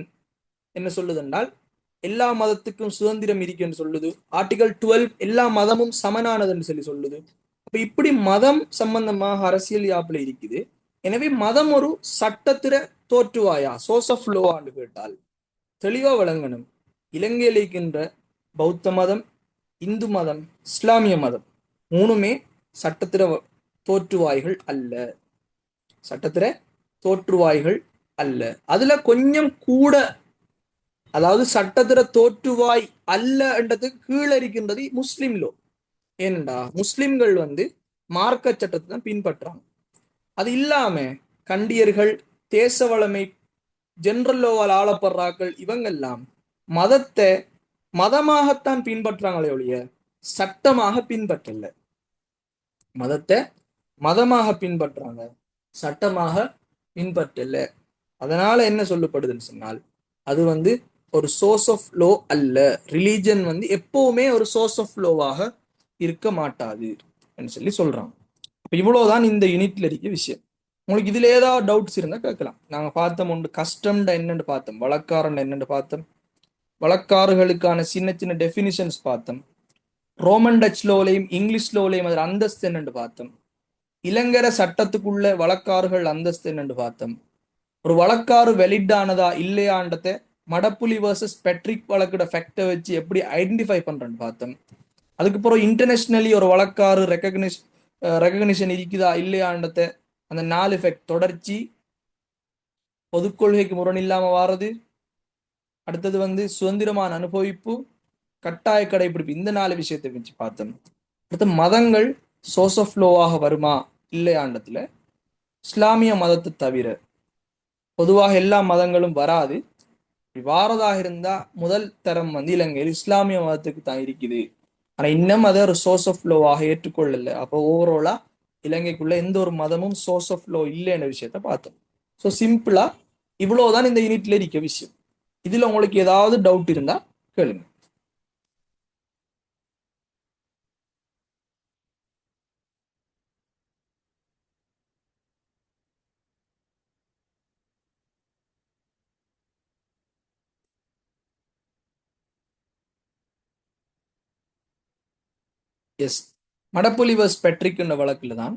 என்ன சொல்லுது என்றால் எல்லா மதத்துக்கும் சுதந்திரம் இருக்குன்னு சொல்லுது. ஆர்டிகல் 12 எல்லா மதமும் சமனானதுன்னு சொல்லுது. அப்ப இப்படி மதம் சம்பந்தமாக அரசியல் யாப்புல இருக்குது. எனவே மதம் ஒரு சட்டத்திர தோற்றுவாயா, சோர்ஸ் ஆஃப் லோவான்னு கேட்டால் தெளிவா விளங்கணும். இலங்கையில் இருக்கின்ற பௌத்த மதம், இந்து மதம், இஸ்லாமிய மதம் மூணுமே சட்டத்திர தோற்றுவாய்கள் அல்ல. சட்டத்திர தோற்றுவாய்கள் அல்ல. அதுல கொஞ்சம் கூட, அதாவது சட்டத்திர தோற்றுவாய் அல்ல என்றதுக்கு கீழே இருக்கின்றது முஸ்லிம் லோ. ஏனென்றா முஸ்லிம்கள் மார்க்க சட்டத்தை தான் பின்பற்றாங்க. அது இல்லாம கண்டியர்கள், தேச வளமை, ஜெனரல் லோவால் ஆளப்படுறாக்கள், இவங்கெல்லாம் மதத்தை மதமாகத்தான் பின்பற்றாங்களே ஒழிய சட்டமாக பின்பற்றல. மதத்தை மதமாக பின்பற்றாங்க, சட்டமாக பின்பற்றல. அதனால என்ன சொல்லப்படுதுன்னு சொன்னால் அது ஒரு சோர்ஸ் ஆஃப் லோ அல்ல. ரிலீஜன் எப்பவுமே ஒரு சோர்ஸ் ஆஃப் லோவாக இருக்க மாட்டாது என்று சொல்றாங்க. இவ்வளவுதான் இந்த யூனிட்ல இருக்க விஷயம். உங்களுக்கு இதுல ஏதாவது டவுட்ஸ் இருந்தா கேட்கலாம். நாங்க பார்த்தோம் ஒன்று கஸ்டம்டா என்னன்னு பார்த்தோம், வழக்காரன் என்னன்னு பார்த்தோம், வழக்காறுகளுக்கான சின்ன சின்ன டெஃபினிஷன்ஸ் பார்த்தோம், ரோமன் டச் லோலையும் இங்கிலீஷ் லோலையும் அதில் அந்தஸ்து என்னன்னு பார்த்தோம், இளங்கர சட்டத்துக்குள்ள வழக்காறுகள் அந்தஸ்து என்னன்னு பார்த்தோம், ஒரு வழக்காறு வெலிட்டானதா இல்லையான்றத மடப்புலி வர்சஸ் பெட்ரிக் வழக்கோட ஃபேக்டை வச்சு எப்படி ஐடென்டிஃபை பண்றேன்னு பார்த்தோம். அதுக்கப்புறம் இன்டர்நேஷனலி ஒரு வழக்காறு ரெகக்னிஷன் இருக்குதா இல்லையான்றத அந்த 4 ஃபேக்ட், தொடர்ச்சி, பொதுக்கொள்கைக்கு முரண் இல்லாம வாரது, அடுத்தது சுதந்திரமான அனுபவிப்பு, கட்டாய கடைபிடிப்பு, இந்த 4 விஷயத்தை வச்சு பார்த்தோம். அடுத்து மதங்கள் சோர்ஸ் ஆஃப் லோவாக வருமா இல்லையாண்டத்துல இஸ்லாமிய மதத்தை தவிர பொதுவாக எல்லா மதங்களும் வராது. வாரதாக இருந்தா முதல் தரம் இலங்கையில் இஸ்லாமிய மதத்துக்கு தான் இருக்குது. ஆனா இன்னும் அதை ஒரு சோர்ஸ் ஆஃப் லோவாக ஏற்றுக்கொள்ளல. அப்போ ஓவராலா இலங்கைக்குள்ள எந்த ஒரு மதமும் சோர்ஸ் ஆஃப் லோ இல்லைன்ற விஷயத்த பார்த்தோம். ஸோ சிம்பிளா இவ்வளவுதான் இந்த யூனிட்ல இருக்க விஷயம். இதுல உங்களுக்கு ஏதாவது டவுட் இருந்தா கேளுங்க. எஸ், மடப்புலிவர்ஸ் பெட்ரிக் என்ற வழக்குல தான்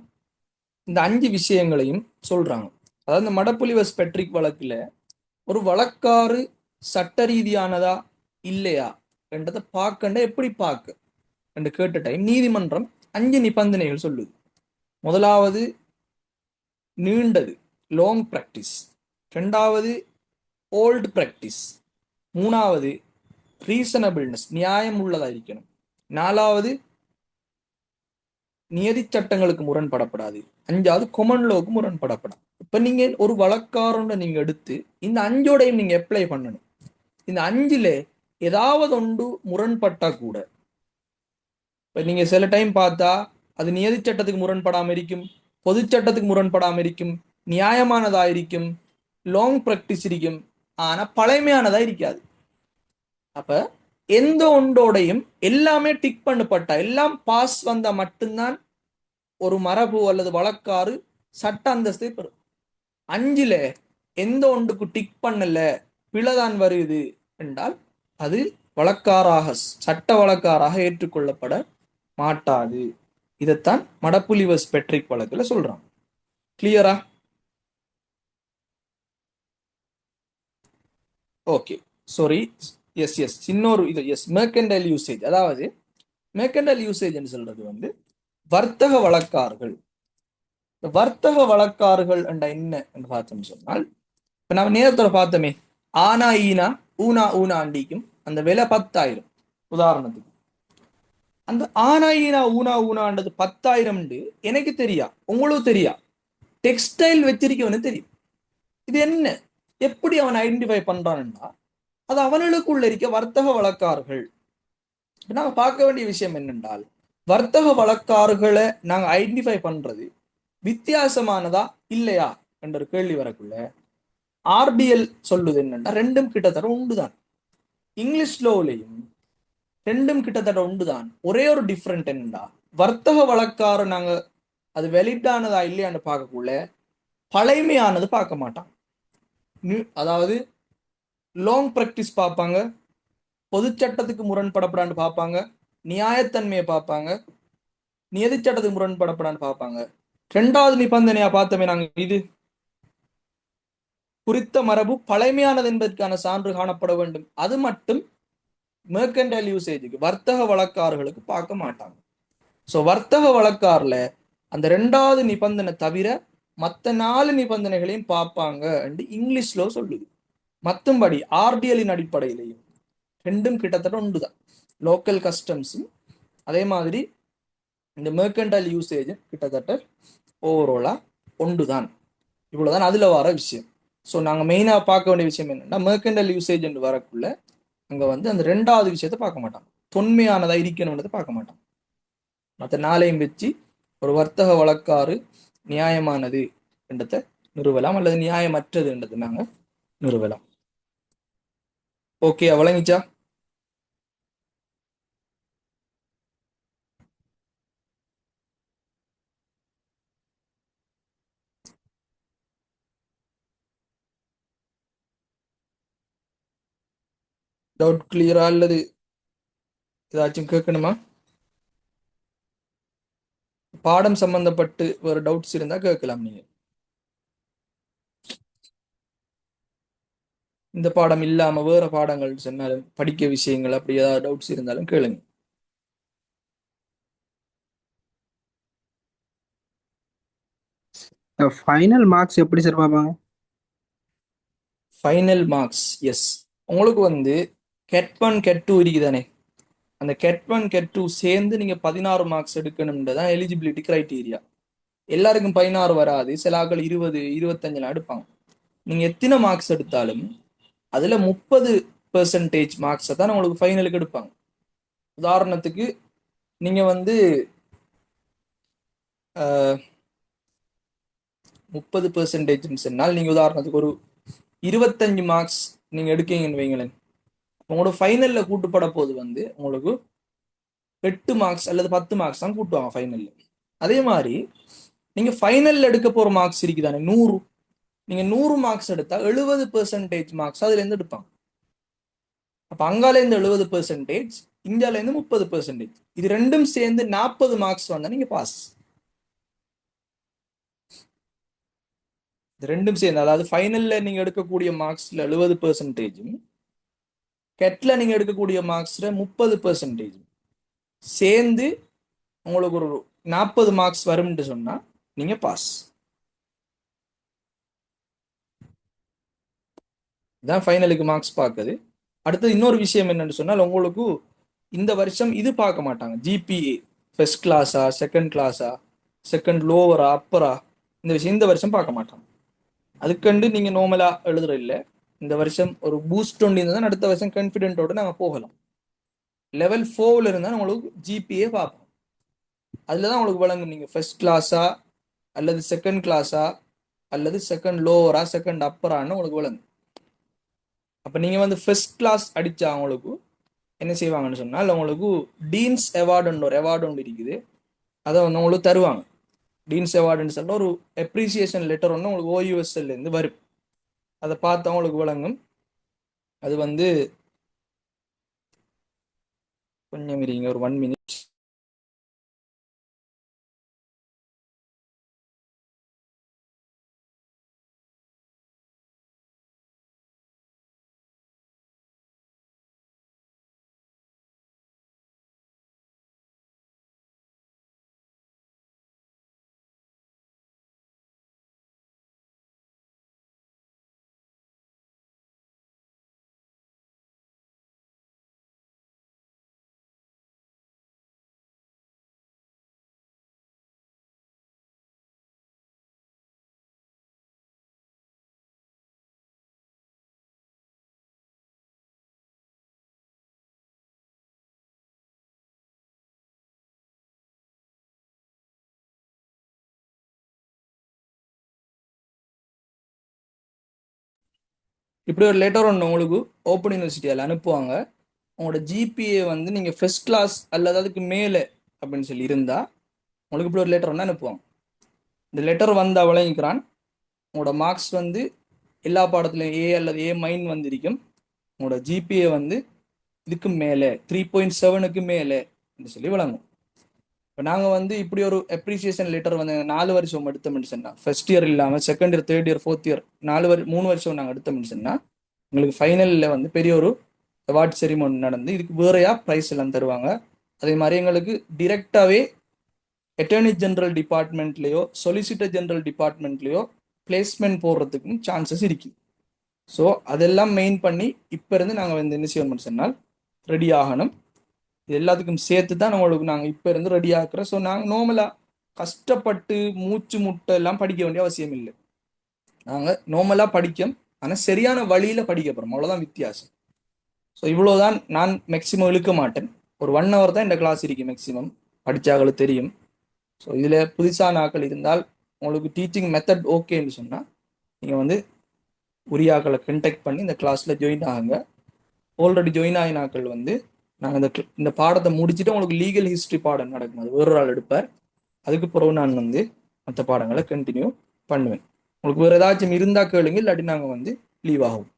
இந்த 5 விஷயங்களையும் சொல்றாங்க. அதாவது இந்த மடப்புலிவர்ஸ் பெட்ரிக் வழக்குல ஒரு வழக்காறு சட்ட ரீதியானதா இல்லையா என்றதை பார்க்கண்ட எப்படி பார்க்க என்று கேட்ட டைம் நீதிமன்றம் 5 நிபந்தனைகள் சொல்லுது. முதலாவது நீண்டது, லாங் பிராக்டிஸ். ரெண்டாவது ஓல்டு பிராக்டிஸ். மூணாவது ரீசனபிள்னஸ், நியாயம் உள்ளதா இருக்கணும். நாலாவது நியதி சட்டங்களுக்கு முரண்படப்படாது. அஞ்சாவது கொமன் லோக்கு முரண்படப்படாது. இப்ப நீங்க ஒரு வழக்காரோட நீங்க எடுத்து இந்த 5ஓடையும் நீங்க அப்ளை பண்ணணும். இந்த 5ல ஏதாவது ஒன்று முரண்பட்டா கூட, இப்ப நீங்க சில டைம் பார்த்தா அது நியதி சட்டத்துக்கு முரண்படாம இருக்கும், பொது சட்டத்துக்கு முரண்படாம இருக்கும், நியாயமானதா இருக்கும், லாங் பிராக்டிஸ் இருக்கும், ஆனா பழமையானதா இருக்காது. அப்ப எந்த ஒன்றோடையும் எல்லாமே டிக் பண்ணப்பட்டா, எல்லாம் பாஸ் வந்தா மட்டும்தான் ஒரு மரபு அல்லது வழக்காறு சட்ட அந்தஸ்தை பெறும். 5ல எந்த ஒன்றுக்கு டிக் பண்ணல, பிழைதான் வருது என்றால் அது வழக்காராக, சட்ட வழக்காராக ஏற்றுக்கொள்ளப்பட மாட்டாது. இதைத்தான் மடப்புலிவர்ஸ் பெட்ரிக் வழக்குல சொல்றான். கிளியரா? Okay, sorry. எஸ், இன்னொரு இது, எஸ், மெர்கன்டைல் யூசேஜ். அதாவது மெர்கன்டைல் யூசேஜ் என்று சொல்றது வந்து வர்த்தக வழக்காறுகள். வர்த்தக வழக்காறுகள் என்ற என்ன என்று பார்த்தோம்னு சொன்னால், இப்ப நம்ம நேரத்தோட பார்த்தோமே, ஆனா ஈனா ஊனா ஊனா அண்டிக்கும் அந்த விலை 10,000. உதாரணத்துக்கு அந்த ஆனா ஈனா ஊனா ஊனான்றது 10,000 எனக்கு தெரியா, உங்களுக்கு தெரியா, டெக்ஸ்டைல் வச்சிருக்கவனு தெரியும். இது என்ன, எப்படி அவன் ஐடென்டிஃபை பண்றான்னா, அது அவனுக்குள்ள இருக்க வர்த்தக வழக்காறுகள். நாங்க பார்க்க வேண்டிய விஷயம் என்னென்றால், வர்த்தக வழக்காறுகளை நாங்க ஐடென்டிஃபை பண்றது வித்தியாசமானதா இல்லையா என்ற ஒரு கேள்வி வரக்குள்ள ஆர்டிஎல் சொல்லுது என்னன்னா, ரெண்டும் கிட்டத்தட்ட உண்டுதான். இங்கிலீஷ் லோவிலையும் ரெண்டும் கிட்டத்தட்ட உண்டுதான். ஒரே ஒரு டிஃப்ரெண்ட் என்னன்னா, வர்த்தக வழக்காறு நாங்க அது வெலிட்டானதா இல்லையான்னு பார்க்கக்குள்ள பழைமையானது பார்க்க மாட்டாங்க. அதாவது லாங் பிராக்டிஸ் பார்ப்பாங்க, பொது சட்டத்துக்கு முரண்படப்படான்னு பார்ப்பாங்க, நியாயத்தன்மையை பார்ப்பாங்க, நியதி சட்டத்துக்கு முரண்படப்படான்னு பார்ப்பாங்க. 2வது நிபந்தனையா பார்த்தோமே நாங்க, இது குறித்த மரபு பழமையானது என்பதற்கான சான்று காணப்பட வேண்டும். அது மட்டும் மெர்கன்டைல் யூசேஜுக்கு, வர்த்தக வழக்காறுகளுக்கு பார்க்க மாட்டாங்க. ஸோ வர்த்தக வழக்காறுல அந்த 2வது நிபந்தனை தவிர மற்ற 4 நிபந்தனைகளையும் பார்ப்பாங்க என்று இங்கிலீஷ்ல சொல்லுது. மற்றும்படி ஆர்டிஎலின் அடிப்படையிலையும் ரெண்டும் கிட்டத்தட்ட ஒன்றுதான். லோக்கல் கஸ்டம்ஸும் அதே மாதிரி இந்த மெர்கன்டைல் யூசேஜ் கிட்டத்தட்ட ஓவராலா ஒன்றுதான். இவ்வளவுதான் அதுல வர விஷயம். ஸோ நாங்க மெயினா பார்க்க வேண்டிய விஷயம் என்னன்னா, மெர்கன்டைல் யூசேஜ் என்று வரக்குள்ள அங்க வந்து அந்த 2வது விஷயத்தை பார்க்க மாட்டாங்க, தொன்மையானதா இருக்கணும்ன்றதை பார்க்க மாட்டாங்க. மற்ற 4ஐயும் வச்சு ஒரு வர்த்தக வழக்காறு நியாயமானது என்றதை நிறுவலாம், அல்லது நியாயமற்றது என்றதை நாங்க நிறுவலாம். ஓகே, வழங்கிச்சா? டவுட் கிளியரா அல்லது ஏதாச்சும் கேட்கணுமா? பாடம் சம்பந்தப்பட்டு ஒரு டவுட்ஸ் இருந்தா கேட்கலாம். நீங்க இந்த பாடம் இல்லாம வேற பாடங்கள் சொன்னாலும், படிக்க விஷயங்கள் அப்படி ஏதாவது டவுட்ஸ் இருந்தாலும் கேளுங்க. ஃபைனல் மார்க்ஸ் எப்படி சார் பார்ப்பாங்க? ஃபைனல் மார்க்ஸ், எஸ், உங்களுக்கு வந்து கெட் 1 கெட் 2 இருக்குதானே, அந்த கெட் 1 கெட் 2 சேர்ந்து நீங்க 16 மார்க்ஸ் எடுக்கணும்ன்றதான் எலிஜிபிலிட்டி கிரைட்டீரியா. எல்லாருக்கும் 16 வராது, சில ஆட்கள் 20 25 எடுப்பாங்க. நீங்க எத்தனை மார்க்ஸ் எடுத்தாலும் அதுல 30% மார்க்ஸை தான் உங்களுக்கு ஃபைனலுக்கு எடுப்பாங்க. உதாரணத்துக்கு நீங்க வந்து 30% சொன்னால், நீங்க உதாரணத்துக்கு ஒரு 25 மார்க்ஸ் நீங்க எடுக்கீங்கன்னு வைங்களேன், உங்களோட ஃபைனல்ல கூட்டுப்பட போது வந்து உங்களுக்கு 8 மார்க்ஸ் அல்லது 10 மார்க்ஸ் தான் கூட்டுவாங்க ஃபைனல்ல. அதே மாதிரி நீங்க ஃபைனல்ல எடுக்க போற மார்க்ஸ் இருக்குதானே 100, நீங்க 100 மார்க்ஸ் எடுத்தா 70% மார்க்ஸ் அதுல இருந்து எடுப்பாங்க. அப்போ அங்காலேருந்து 70%, இந்தியாவிலேருந்து 30%. இது ரெண்டும் சேர்ந்து 40 மார்க்ஸ் வந்தால் நீங்கள் பாஸ். இது ரெண்டும் சேர்ந்து, அதாவது ஃபைனலில் நீங்கள் எடுக்கக்கூடிய மார்க்ஸில் 70%, கெட்டில் நீங்கள் எடுக்கக்கூடிய மார்க்ஸில் 30% சேர்ந்து உங்களுக்கு ஒரு 40 மார்க்ஸ் வரும்னு சொன்னால் நீங்கள் பாஸ். இதான் ஃபைனலுக்கு மார்க்ஸ் பார்க்குது. அடுத்தது இன்னொரு விஷயம் என்னன்னு சொன்னால், உங்களுக்கு இந்த வருஷம் இது பார்க்க மாட்டாங்க, ஜிபிஏ ஃபர்ஸ்ட் கிளாஸா, செகண்ட் கிளாஸா, செகண்ட் லோவரா, அப்பரா, இந்த விஷயம் இந்த வருஷம் பார்க்க மாட்டாங்க. அதுக்கண்டு நீங்கள் நார்மலாக எழுதுற இல்லை. இந்த வருஷம் ஒரு பூஸ்ட் ஒன்று இருந்தால் அடுத்த வருஷம் கான்ஃபிடென்ட்டோடு நாங்கள் போகலாம். லெவல் 4 இருந்தால் உங்களுக்கு ஜிபிஏ பார்ப்போம். அதில் தான் உங்களுக்கு வழங்கும் நீங்கள் ஃபர்ஸ்ட் கிளாஸா அல்லது செகண்ட் கிளாஸா அல்லது செகண்ட் லோவரா, செகண்ட் அப்பரான்னு உங்களுக்கு வழங்கும். அப்போ நீங்கள் வந்து ஃபர்ஸ்ட் கிளாஸ் அடித்தா அவங்களுக்கு என்ன செய்வாங்கன்னு சொன்னால், உங்களுக்கு டீன்ஸ் அவார்டுன்னு ஒரு அவார்டு ஒன்று இருக்குது, அதை வந்து உங்களுக்கு தருவாங்க. டீன்ஸ் அவார்டுன்னு சொல்ல ஒரு அப்ரிசியேஷன் லெட்டர் ஒன்று உங்களுக்கு ஓயூஎஸ்எல்லேருந்து வரும். அதை பார்த்து அவங்களுக்கு வழங்கும். அது வந்து கொஞ்சம் இருங்க, ஒரு 1 minute. இப்படி ஒரு லெட்டர் ஒன்று உங்களுக்கு ஓப்பன் யூனிவர்சிட்டியால் அனுப்புவாங்க. உங்களோட ஜிபிஏ வந்து நீங்கள் ஃபர்ஸ்ட் கிளாஸ் அல்லது அதுக்கு மேலே அப்படின்னு சொல்லி இருந்தால் உங்களுக்கு இப்படி ஒரு லெட்டர் ஒன்று அனுப்புவாங்க. இந்த லெட்டர் வந்து வழங்கிக்கிறான். உங்களோட மார்க்ஸ் வந்து எல்லா பாடத்துலையும் ஏ அல்லது A- வந்திருக்கும். உங்களோட ஜிபிஏ வந்து இதுக்கு மேலே 3.7க்கு மேலே என்று சொல்லி வழங்கும். இப்போ நாங்கள் வந்து இப்படி ஒரு அப்ரிசியேஷன் லெட்டர் வந்து 4 வருஷம் எடுத்தோம்னு சொன்னால், ஃபர்ஸ்ட் இயர் இல்லாமல் second year, third year, fourth year 3 வருஷம் நாங்கள் எடுத்தோம்னு சொன்னால், எங்களுக்கு ஃபைனலில் வந்து பெரிய ஒரு அவார்ட் செரிமோனி நடந்து இதுக்கு வேறையா ப்ரைஸ் எல்லாம் தருவாங்க. அதே மாதிரி எங்களுக்கு டிரெக்டாகவே அட்டர்னி ஜெனரல் டிபார்ட்மெண்ட்லேயோ சொலிசிட்டர் ஜெனரல் டிபார்ட்மெண்ட்லேயோ பிளேஸ்மெண்ட் போடுறதுக்கும் சான்சஸ் இருக்குது. ஸோ அதெல்லாம் மெயின் பண்ணி இப்போ இருந்து நாங்கள் வந்து என்ன செய்யணும்னு சொன்னால் ரெடி ஆகணும். இது எல்லாத்துக்கும் சேர்த்து தான் நம்மளுக்கு நாங்கள் இப்போ இருந்து ரெடி ஆக்குறோம். ஸோ நாங்கள் நார்மலாக கஷ்டப்பட்டு மூச்சு முட்டை எல்லாம் படிக்க வேண்டிய அவசியம் இல்லை. நாங்கள் நார்மலாக படிக்கும், ஆனால் சரியான வழியில் படிக்க போகிறோம், அவ்வளோதான் வித்தியாசம். ஸோ இவ்வளோதான். நான் மேக்ஸிமம் இழுக்க மாட்டேன். ஒரு 1 hour தான் இந்த கிளாஸ் இருக்கு மேக்ஸிமம், படித்தாங்களுக்கு தெரியும். ஸோ இதில் புதுசான ஆக்கள் இருந்தால் உங்களுக்கு டீச்சிங் மெத்தட் ஓகேன்னு சொன்னால் நீங்கள் வந்து உரிய ஆக்களை கண்டெக்ட் பண்ணி இந்த கிளாஸில் ஜாயின் ஆகுங்க. ஆல்ரெடி ஜாயின் ஆகின ஆக்கள் வந்து நாங்கள் இந்த பாடத்தை முடிச்சுட்டு உங்களுக்கு லீகல் ஹிஸ்ட்ரி பாடம் நடக்கும், அது வேறு ஆள் எடுப்பார். அதுக்கு பிறகு நான் வந்து மற்ற பாடங்களை கண்டினியூ பண்ணுவேன். உங்களுக்கு வேறு ஏதாச்சும் இருந்தால் கேளுங்க, இல்லாட்டி நாங்கள் வந்து லீவ் ஆகும்.